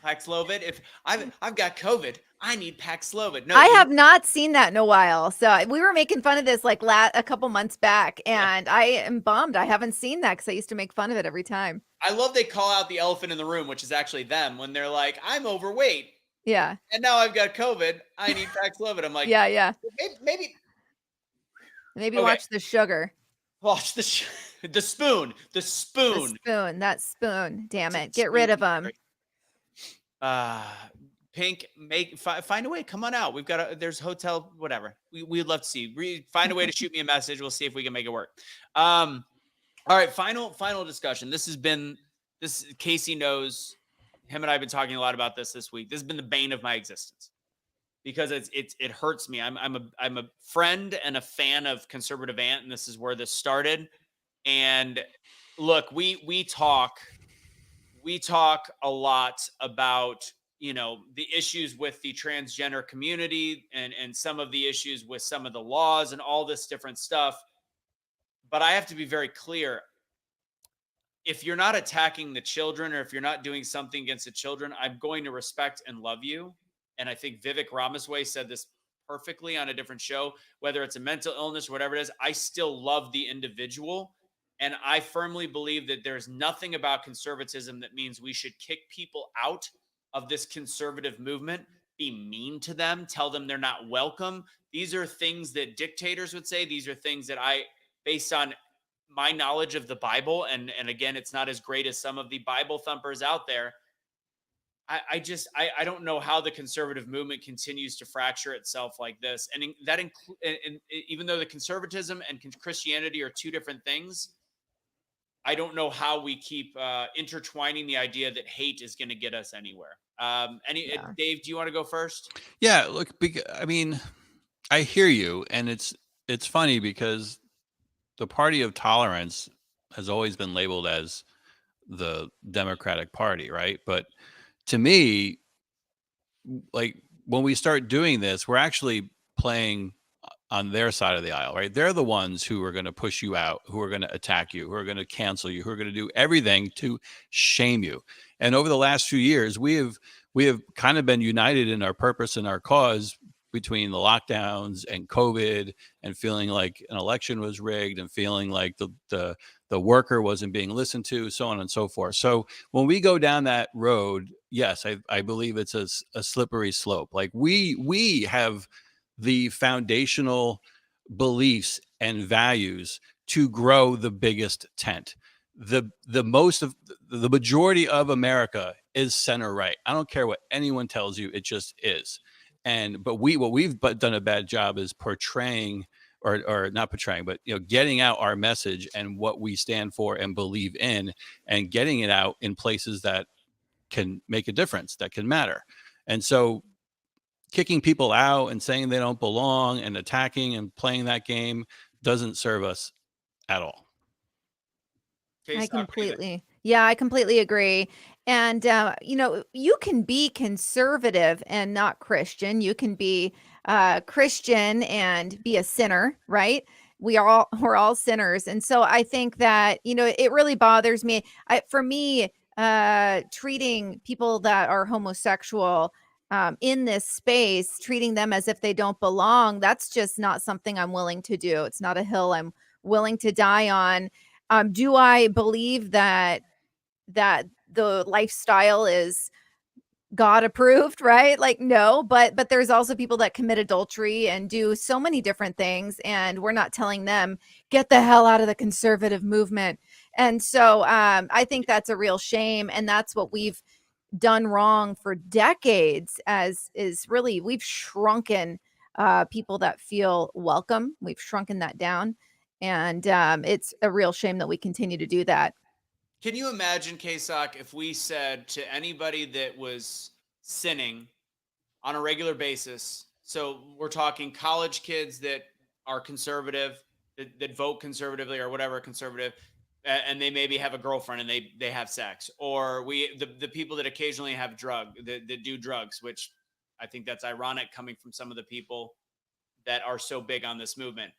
Paxlovid. If I've got COVID, I need Paxlovid. No, I have not seen that in a while. So we were making fun of this like a couple months back, and I am bummed I haven't seen that because I used to make fun of it every time. I love they call out the elephant in the room, which is actually them, when they're like, I'm overweight. Yeah. And now I've got COVID. I need Paxlovid. I'm like, yeah. Maybe okay. Watch the sugar. Watch the spoon. The spoon. That spoon. Damn it. Get rid of them. Pink, find a way. Come on out. We've got there's hotel, whatever. We'd love to see. Find a way to shoot me a message. We'll see if we can make it work. All right. Final discussion. This Casey knows, him and I have been talking a lot about this week. This has been the bane of my existence because it hurts me. I'm a friend and a fan of Conservative Ant, and this is where this started. And look, we talk a lot about, the issues with the transgender community and some of the issues with some of the laws and all this different stuff. But I have to be very clear. If you're not attacking the children, or if you're not doing something against the children, I'm going to respect and love you. And I think Vivek Ramaswamy said this perfectly on a different show, whether it's a mental illness or whatever it is, I still love the individual. And I firmly believe that there's nothing about conservatism that means we should kick people out of this conservative movement, be mean to them, tell them they're not welcome. These are things that dictators would say. These are things that based on my knowledge of the Bible, and again, it's not as great as some of the Bible thumpers out there. I don't know how the conservative movement continues to fracture itself like this. And even though the conservatism and Christianity are two different things, I don't know how we keep intertwining the idea that hate is going to get us anywhere. Dave, do you want to go first? Yeah, look, I mean, I hear you, and it's funny because the party of tolerance has always been labeled as the Democratic Party, right? But to me, like, when we start doing this, we're actually playing on their side of the aisle, right? They're the ones who are going to push you out, who are going to attack you, who are going to cancel you, who are going to do everything to shame you. And over the last few years, we have kind of been united in our purpose and our cause between the lockdowns and COVID and feeling like an election was rigged and feeling like the worker wasn't being listened to, so on and so forth. So when we go down that road, yes, I believe it's a slippery slope. Like we have the foundational beliefs and values to grow the biggest tent. The majority of America is center right. I don't care what anyone tells you, it just is. But what we've done a bad job is portraying or not portraying, but getting out our message and what we stand for and believe in, and getting it out in places that can make a difference, that can matter. And so kicking people out and saying they don't belong and attacking and playing that game doesn't serve us at all. I completely agree. And, you can be conservative and not Christian. You can be Christian and be a sinner, right? We're all sinners. And so I think that, it really bothers me. For me, treating people that are homosexual in this space, treating them as if they don't belong, that's just not something I'm willing to do. It's not a hill I'm willing to die on. Do I believe that the lifestyle is God approved, right? Like, no, but there's also people that commit adultery and do so many different things, and we're not telling them, get the hell out of the conservative movement. And so I think that's a real shame, and that's what we've done wrong for decades, we've shrunken people that feel welcome. We've shrunken that down. And it's a real shame that we continue to do that. Can you imagine, KSok, if we said to anybody that was sinning on a regular basis, so we're talking college kids that are conservative, that vote conservatively or whatever conservative, and they maybe have a girlfriend and they have sex, or the people that occasionally have that do drugs, which I think that's ironic coming from some of the people that are so big on this movement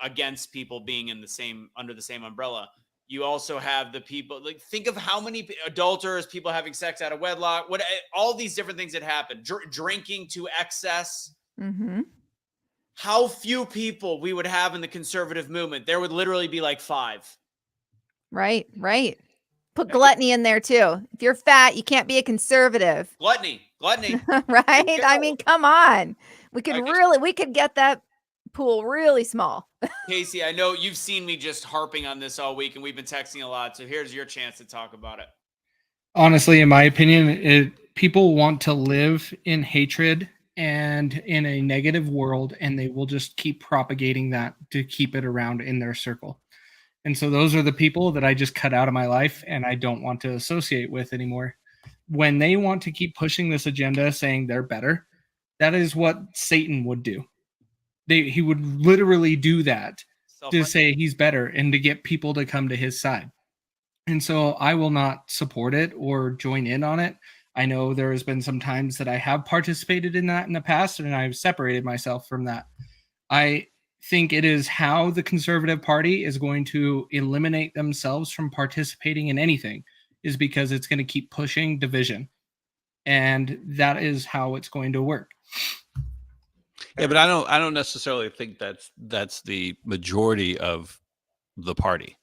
against people being under the same umbrella. You also have the people, like, think of how many adulterers, people having sex out of wedlock, all these different things that happen, drinking to excess. Mm-hmm. How few people we would have in the conservative movement. There would literally be like 5. Right. Put gluttony in there too. If you're fat, you can't be a conservative. Gluttony. Right? I mean, come on. We could get that pool really small. Casey, I know you've seen me just harping on this all week, and we've been texting a lot. So here's your chance to talk about it. Honestly, in my opinion, people want to live in hatred and in a negative world, and they will just keep propagating that to keep it around in their circle. And so those are the people that I just cut out of my life and I don't want to associate with anymore. When they want to keep pushing this agenda saying they're better, that is what Satan would do. He would literally do that to say he's better and to get people to come to his side. And so I will not support it or join in on it. I know there has been some times that I have participated in that in the past, and I've separated myself from that. I think it is how the Conservative Party is going to eliminate themselves from participating in anything, is because it's going to keep pushing division. And that is how it's going to work. Yeah, but I don't necessarily think that's the majority of the party,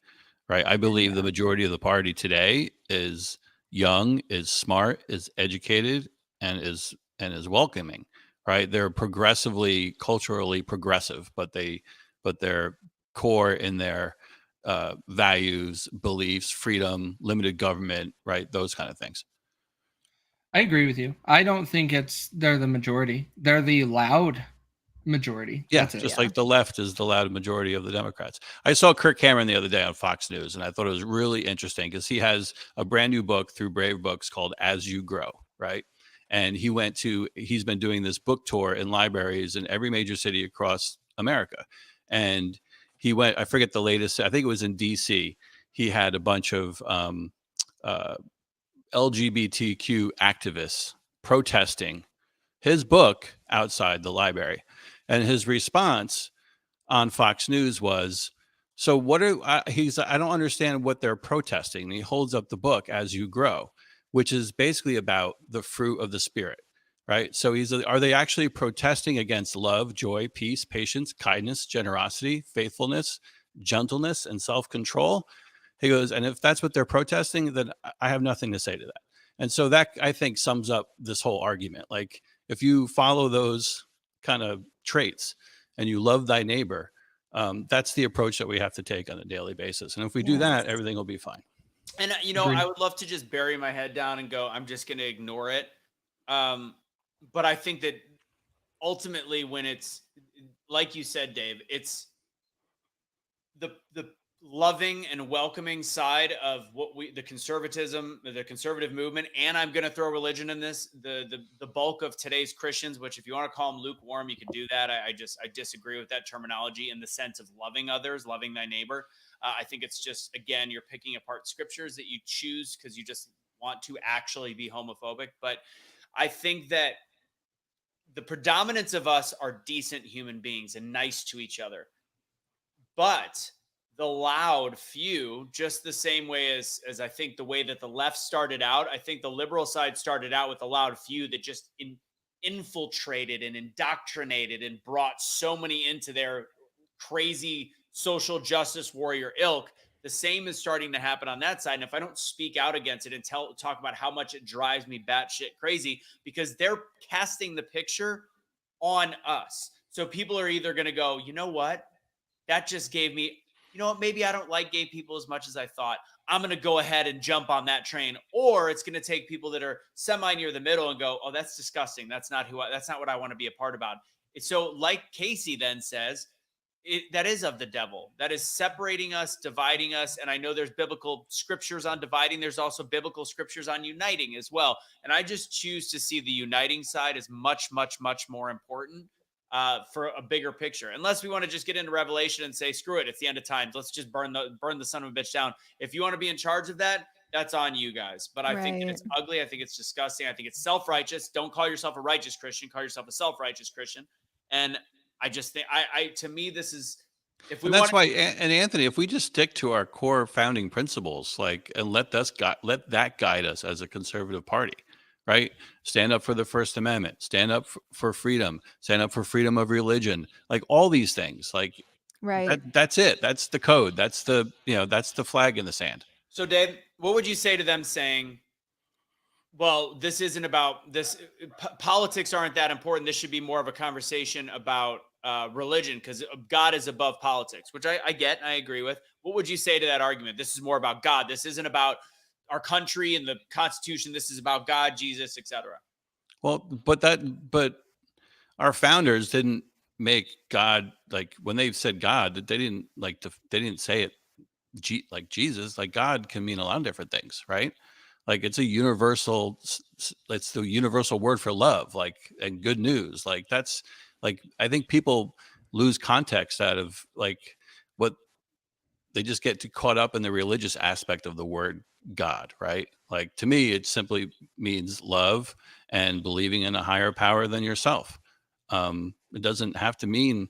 right? I believe the majority of the party today is young, is smart, is educated, and is welcoming, right? They're culturally progressive, but their core in their values, beliefs, freedom, limited government, right? Those kind of things. I agree with you. I don't think they're the majority. They're the loud majority. Yeah, like the left is the loud majority of the Democrats. I saw Kirk Cameron the other day on Fox News, and I thought it was really interesting because he has a brand new book through Brave Books called As You Grow, right? And he's been doing this book tour in libraries in every major city across America. And he went, I forget the latest, I think it was in DC. He had a bunch of LGBTQ activists protesting his book outside the library. And his response on Fox News was, so I don't understand what they're protesting. And he holds up the book As You Grow, which is basically about the fruit of the Spirit, right? So are they actually protesting against love, joy, peace, patience, kindness, generosity, faithfulness, gentleness, and self-control? He goes, and if that's what they're protesting, then I have nothing to say to that. And so that, I think, sums up this whole argument. Like, if you follow those kind of traits and you love thy neighbor, that's the approach that we have to take on a daily basis. And if we do that, everything will be fine. And, I would love to just bury my head down and go, I'm just going to ignore it. But I think that ultimately, when it's like you said, Dave, it's the loving and welcoming side of the conservative movement. And I'm going to throw religion in this, the bulk of today's Christians, which, if you want to call them lukewarm, you can do that. I disagree with that terminology in the sense of loving others, loving thy neighbor. I think it's just, again, you're picking apart scriptures that you choose because you just want to actually be homophobic. But I think that the predominance of us are decent human beings and nice to each other. But the loud few, just the same way as I think the way that the left started out, I think the liberal side started out with a loud few that just infiltrated and indoctrinated and brought so many into their crazy social justice warrior ilk. The same is starting to happen on that side. And if I don't speak out against it and talk about how much it drives me batshit crazy, because they're casting the picture on us. So people are either going to go, you know what? That just gave me, maybe I don't like gay people as much as I thought. I'm going to go ahead and jump on that train. Or it's going to take people that are semi near the middle and go, oh, that's disgusting. That's not what I want to be a part about. So like Casey then says, that is of the devil. That is separating us, dividing us. And I know there's biblical scriptures on dividing. There's also biblical scriptures on uniting as well. And I just choose to see the uniting side as much, much, much more important for a bigger picture. Unless we want to just get into Revelation and say, screw it, it's the end of times. Let's just burn the son of a bitch down. If you want to be in charge of that, that's on you guys. But I think that it's ugly. I think it's disgusting. I think it's self-righteous. Don't call yourself a righteous Christian. Call yourself a self-righteous Christian. And I just think to me, this is, if we that's why, and Anthony, if we just stick to our core founding principles, and let that guide us as a conservative party, right? Stand up for the First Amendment, stand up for freedom, stand up for freedom of religion, like all these things, that's it. That's the code. That's that's the flag in the sand. So Dave, what would you say to them saying, well, this isn't about this. Politics aren't that important. This should be more of a conversation about religion, because God is above politics, which I get and I agree with. What would you say to that argument? This is more about God. This isn't about our country and the Constitution. This is about God, Jesus, etc. Well, but our founders didn't make God, like, when they said God, that they didn't say it like Jesus. Like, God can mean a lot of different things, right? Like, it's the universal word for love, and good news. That's I think people lose context out of what they just get too caught up in the religious aspect of the word God, right? To me, it simply means love and believing in a higher power than yourself. It doesn't have to mean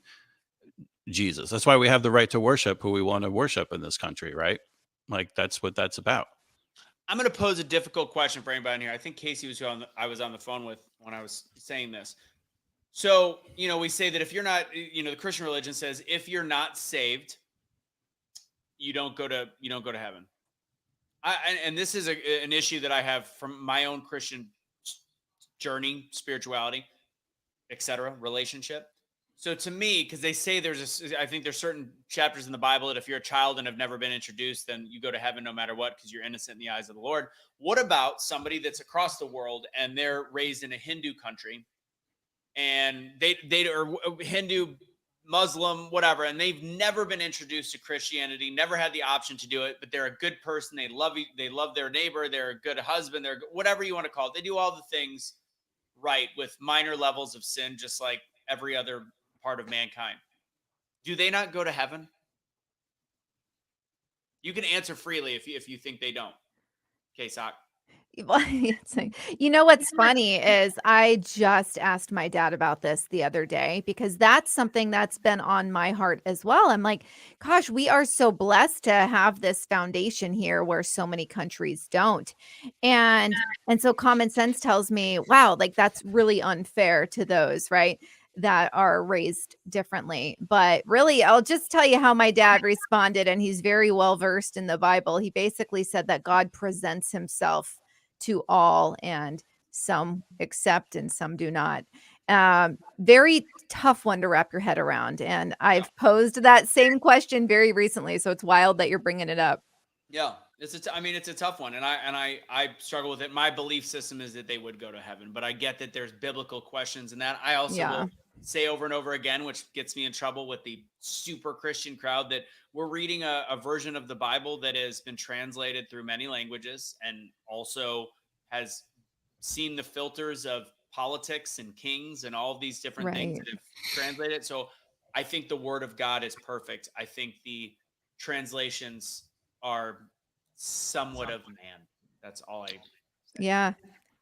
Jesus. That's why we have the right to worship who we want to worship in this country, right? That's what that's about. I'm going to pose a difficult question for anybody in here. I think Casey was who I was on the phone with when I was saying this. So, we say that if you're not, the Christian religion says, if you're not saved, you don't go to heaven. And this is an issue that I have from my own Christian journey, spirituality, etc., relationship. So to me, because they say I think there's certain chapters in the Bible that if you're a child and have never been introduced, then you go to heaven no matter what, because you're innocent in the eyes of the Lord. What about somebody that's across the world and they're raised in a Hindu country, and they are Hindu, Muslim, whatever, and they've never been introduced to Christianity, never had the option to do it, but they're a good person. They love their neighbor. They're a good husband. They're whatever you want to call it. They do all the things right with minor levels of sin, just like every other part of mankind. Do they not go to heaven? You can answer freely if you think they don't. KSok. Well, you know what's funny is I just asked my dad about this the other day because that's something that's been on my heart as well. I'm like, gosh, we are so blessed to have this foundation here where so many countries don't. And so common sense tells me, wow, like that's really unfair to those, right? That are raised differently. But really, I'll just tell you how my dad responded, and he's very well versed in the Bible. He basically said that God presents himself to all, and some accept and some do not. Very tough one to wrap your head around. And I've posed that same question very recently. So it's wild that you're bringing it up. Yeah, I mean, it's a tough one, and I struggle with it. My belief system is that they would go to heaven, but I get that there's biblical questions in that. I also Yeah. will say over and over again, which gets me in trouble with the super Christian crowd, that we're reading a version of the Bible that has been translated through many languages and also has seen the filters of politics and kings and all of these different things Right. that have translated. So I think the word of God is perfect. I think the translations are somewhat of man. That's all I say. Yeah.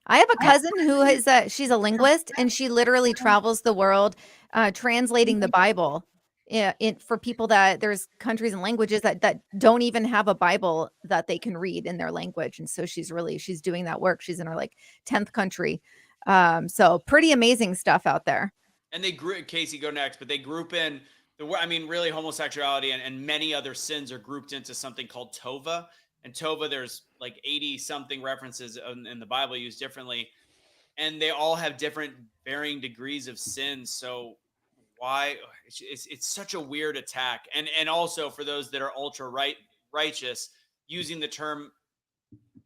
I have a cousin who is she's a linguist, and she literally travels the world translating the Bible. Yeah, for people that there's countries and languages that don't even have a Bible that they can read in their language. And so she's doing that work. She's in her like 10th country. So pretty amazing stuff out there. And they group, Casey, go next, but they group in I mean, really homosexuality and many other sins are grouped into something called Tova. And Tova, there's like 80 something references in the Bible used differently. And they all have different varying degrees of sin. So why it's such a weird attack. And also for those that are ultra righteous, using the term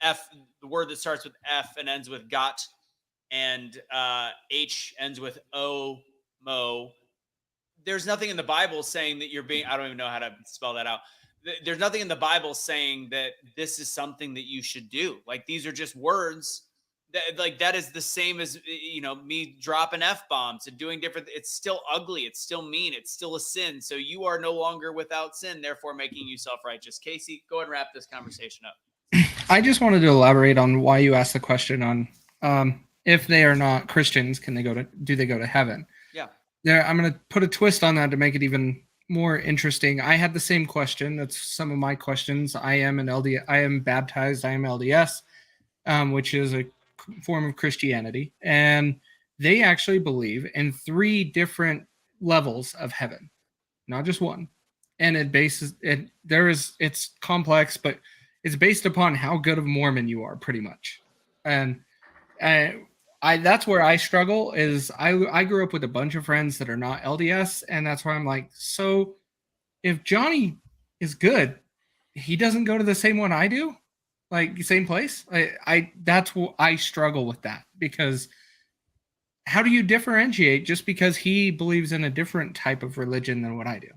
F, the word that starts with F and ends with got, and H ends with O, mo. There's nothing in the Bible saying that you're being, I don't even know how to spell that out. There's nothing in the Bible saying that this is something that you should do. Like, these are just words that is the same as, me dropping F-bombs and doing different. It's still ugly. It's still mean. It's still a sin. So you are no longer without sin, therefore making you self-righteous. Casey, go ahead and wrap this conversation up. I just wanted to elaborate on why you asked the question on if they are not Christians, do they go to heaven? Yeah. I'm going to put a twist on that to make it even more interesting. I had the same question. That's some of my questions. I am baptized. I am LDS, which is a form of Christianity, and they actually believe in 3 different levels of heaven, not just one. And it's complex, but it's based upon how good of Mormon you are, pretty much. And that's where I struggle. Is I grew up with a bunch of friends that are not LDS, and that's why I'm like, so if Johnny is good, he doesn't go to the same one I do, like same place. That's what I struggle with, that, because how do you differentiate just because he believes in a different type of religion than what I do?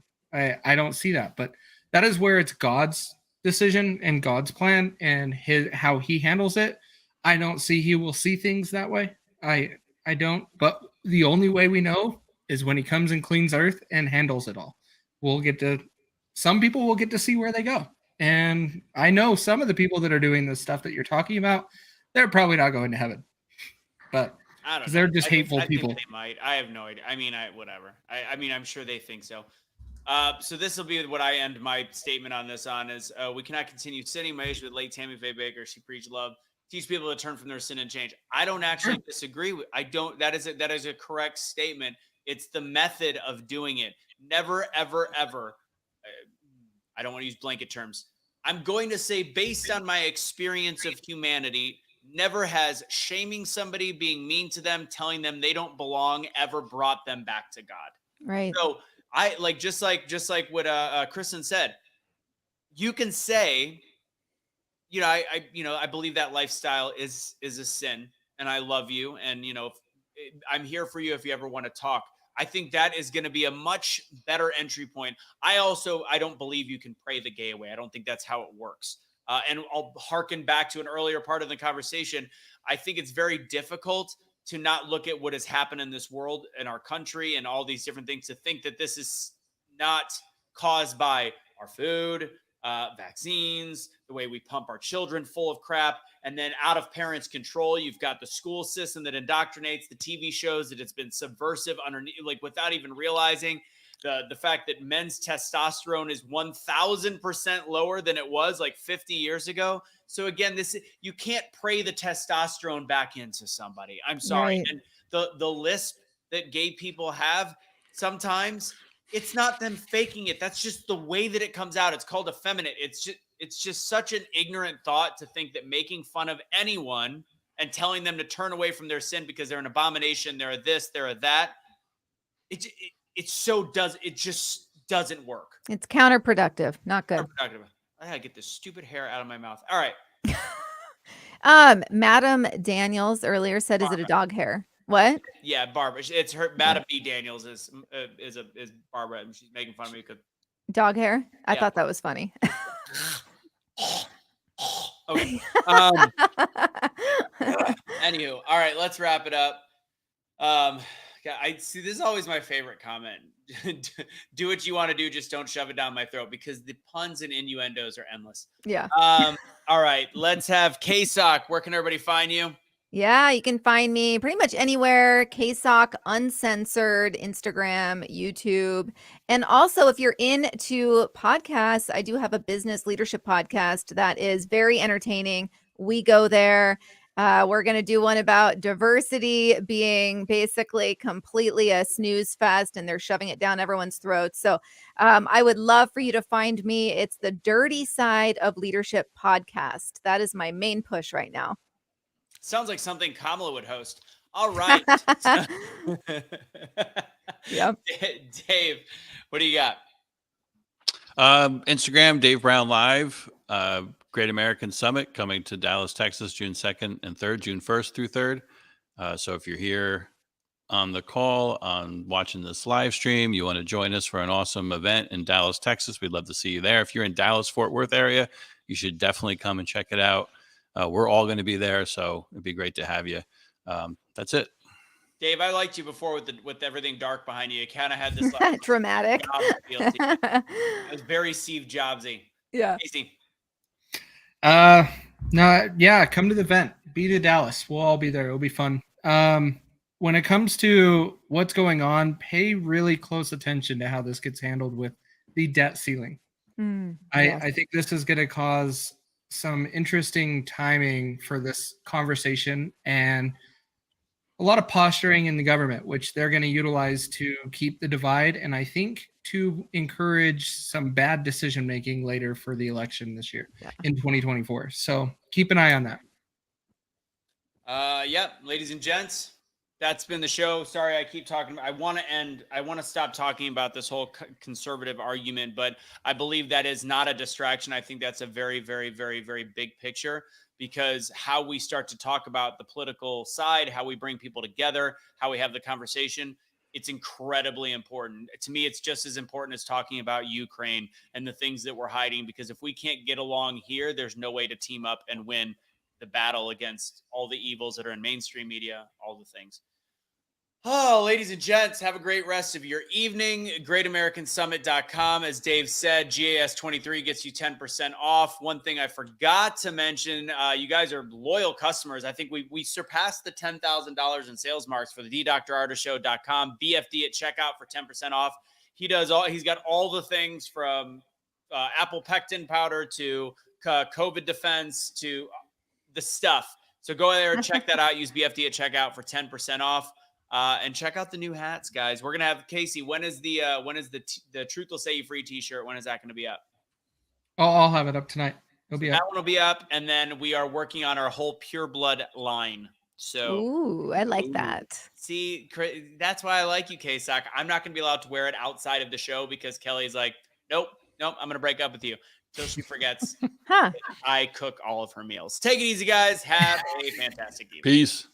I don't see that, but that is where it's God's decision and God's plan and how he handles it. I don't see he will see things that way. I don't, but the only way we know is when he comes and cleans earth and handles it all. Some people will get to see where they go. And I know some of the people that are doing the stuff that you're talking about, they're probably not going to heaven. But I don't know. They're just hateful people. I think they might. I have no idea. I mean, whatever. I mean, I'm sure they think so. So this will be what I end my statement on this on is we cannot continue sinning. My issue with late Tammy Faye Baker. She preached love, teach people to turn from their sin and change. I don't actually disagree with. I don't. That is a correct statement. It's the method of doing it. Never, ever, ever. I don't want to use blanket terms. I'm going to say, based on my experience of humanity, never has shaming somebody, being mean to them, telling them they don't belong ever brought them back to God. Right. So I just like what Kristen said, you can say, I believe that lifestyle is a sin, and I love you, and I'm here for you if you ever want to talk. I think that is going to be a much better entry point. I don't believe you can pray the gay away. I don't think that's how it works. And I'll harken back to an earlier part of the conversation. I think it's very difficult to not look at what has happened in this world, in our country, and all these different things, to think that this is not caused by our food, vaccines, the way we pump our children full of crap, and then out of parents' control, you've got the school system that indoctrinates, the TV shows that it's been subversive underneath, like without even realizing. The fact that men's testosterone is 1,000% lower than it was like 50 years ago. So again, you can't pray the testosterone back into somebody. I'm sorry. Right. And the lisp that gay people have, sometimes it's not them faking it. That's just the way that it comes out. It's called effeminate. It's just such an ignorant thought to think that making fun of anyone and telling them to turn away from their sin because they're an abomination, they're a this, they're a that. It just doesn't work. It's counterproductive. Not good. Counterproductive. I gotta get this stupid hair out of my mouth. All right. Madam Daniels earlier said, Barbara. "Is it a dog hair?" What? Yeah, Barbara. It's her. Madam B. Daniels is Barbara, and she's making fun of me because Dog hair? I Yeah. thought that was funny. okay. Anywho, all right, let's wrap it up. I see. This is always my favorite comment. Do what you want to do, just don't shove it down my throat, because the puns and innuendos are endless. Yeah. All right, let's have KSok. Where can everybody find you? Yeah, you can find me pretty much anywhere. KSok Uncensored, Instagram, YouTube. And also, if you're into podcasts, I do have a business leadership podcast that is very entertaining. We go there. We're going to do one about diversity being basically completely a snooze fest, and they're shoving it down everyone's throats. So I would love for you to find me. It's the Dirty Side of Leadership podcast. That is my main push right now. Sounds like something Kamala would host. All right. Yep. Dave, what do you got? Instagram, Dave Brown Live, Great American Summit coming to Dallas, Texas, June 2nd and 3rd, June 1st through 3rd. So if you're here on the call, on watching this live stream, you want to join us for an awesome event in Dallas, Texas, we'd love to see you there. If you're in Dallas, Fort Worth area, you should definitely come and check it out. We're all going to be there, so it'd be great to have you. That's it. Dave, I liked you before with everything dark behind you. You kind of had this like dramatic. It was very Steve Jobsy. Yeah. Easy. No, yeah, come to the event. Be to Dallas. We'll all be there. It'll be fun. When it comes to what's going on, pay really close attention to how this gets handled with the debt ceiling. Yes. I think this is going to cause some interesting timing for this conversation, and a lot of posturing in the government, which they're going to utilize to keep the divide, and I think to encourage some bad decision making later for the election this year in 2024. So keep an eye on that. Yep, ladies and gents, that's been the show. Sorry, I keep talking. I want to stop talking about this whole conservative argument, but I believe that is not a distraction. I think that's a very, very, very, very big picture, because how we start to talk about the political side, how we bring people together, how we have the conversation, it's incredibly important. To me, it's just as important as talking about Ukraine and the things that we're hiding, because if we can't get along here, there's no way to team up and win the battle against all the evils that are in mainstream media, all the things. Oh, ladies and gents, have a great rest of your evening. GreatAmericanSummit.com. As Dave said, GAS23 gets you 10% off. One thing I forgot to mention, you guys are loyal customers. I think we surpassed the $10,000 in sales marks for the DrRDerShow.com. BFD at checkout for 10% off. He's got all the things from apple pectin powder to COVID defense to the stuff. So go there, check that out. Use BFD at checkout for 10% off. And check out the new hats, guys. We're gonna have Casey. When is the Truth Will Set You Free T-shirt? When is that gonna be up? I'll have it up tonight. It'll be up. That one will be up, and then we are working on our whole Pure Blood line. So, ooh, I like that. See, that's why I like you, KSok. I'm not gonna be allowed to wear it outside of the show because Kelly's like, nope, I'm gonna break up with you until she forgets. I cook all of her meals. Take it easy, guys. Have a fantastic evening. Peace.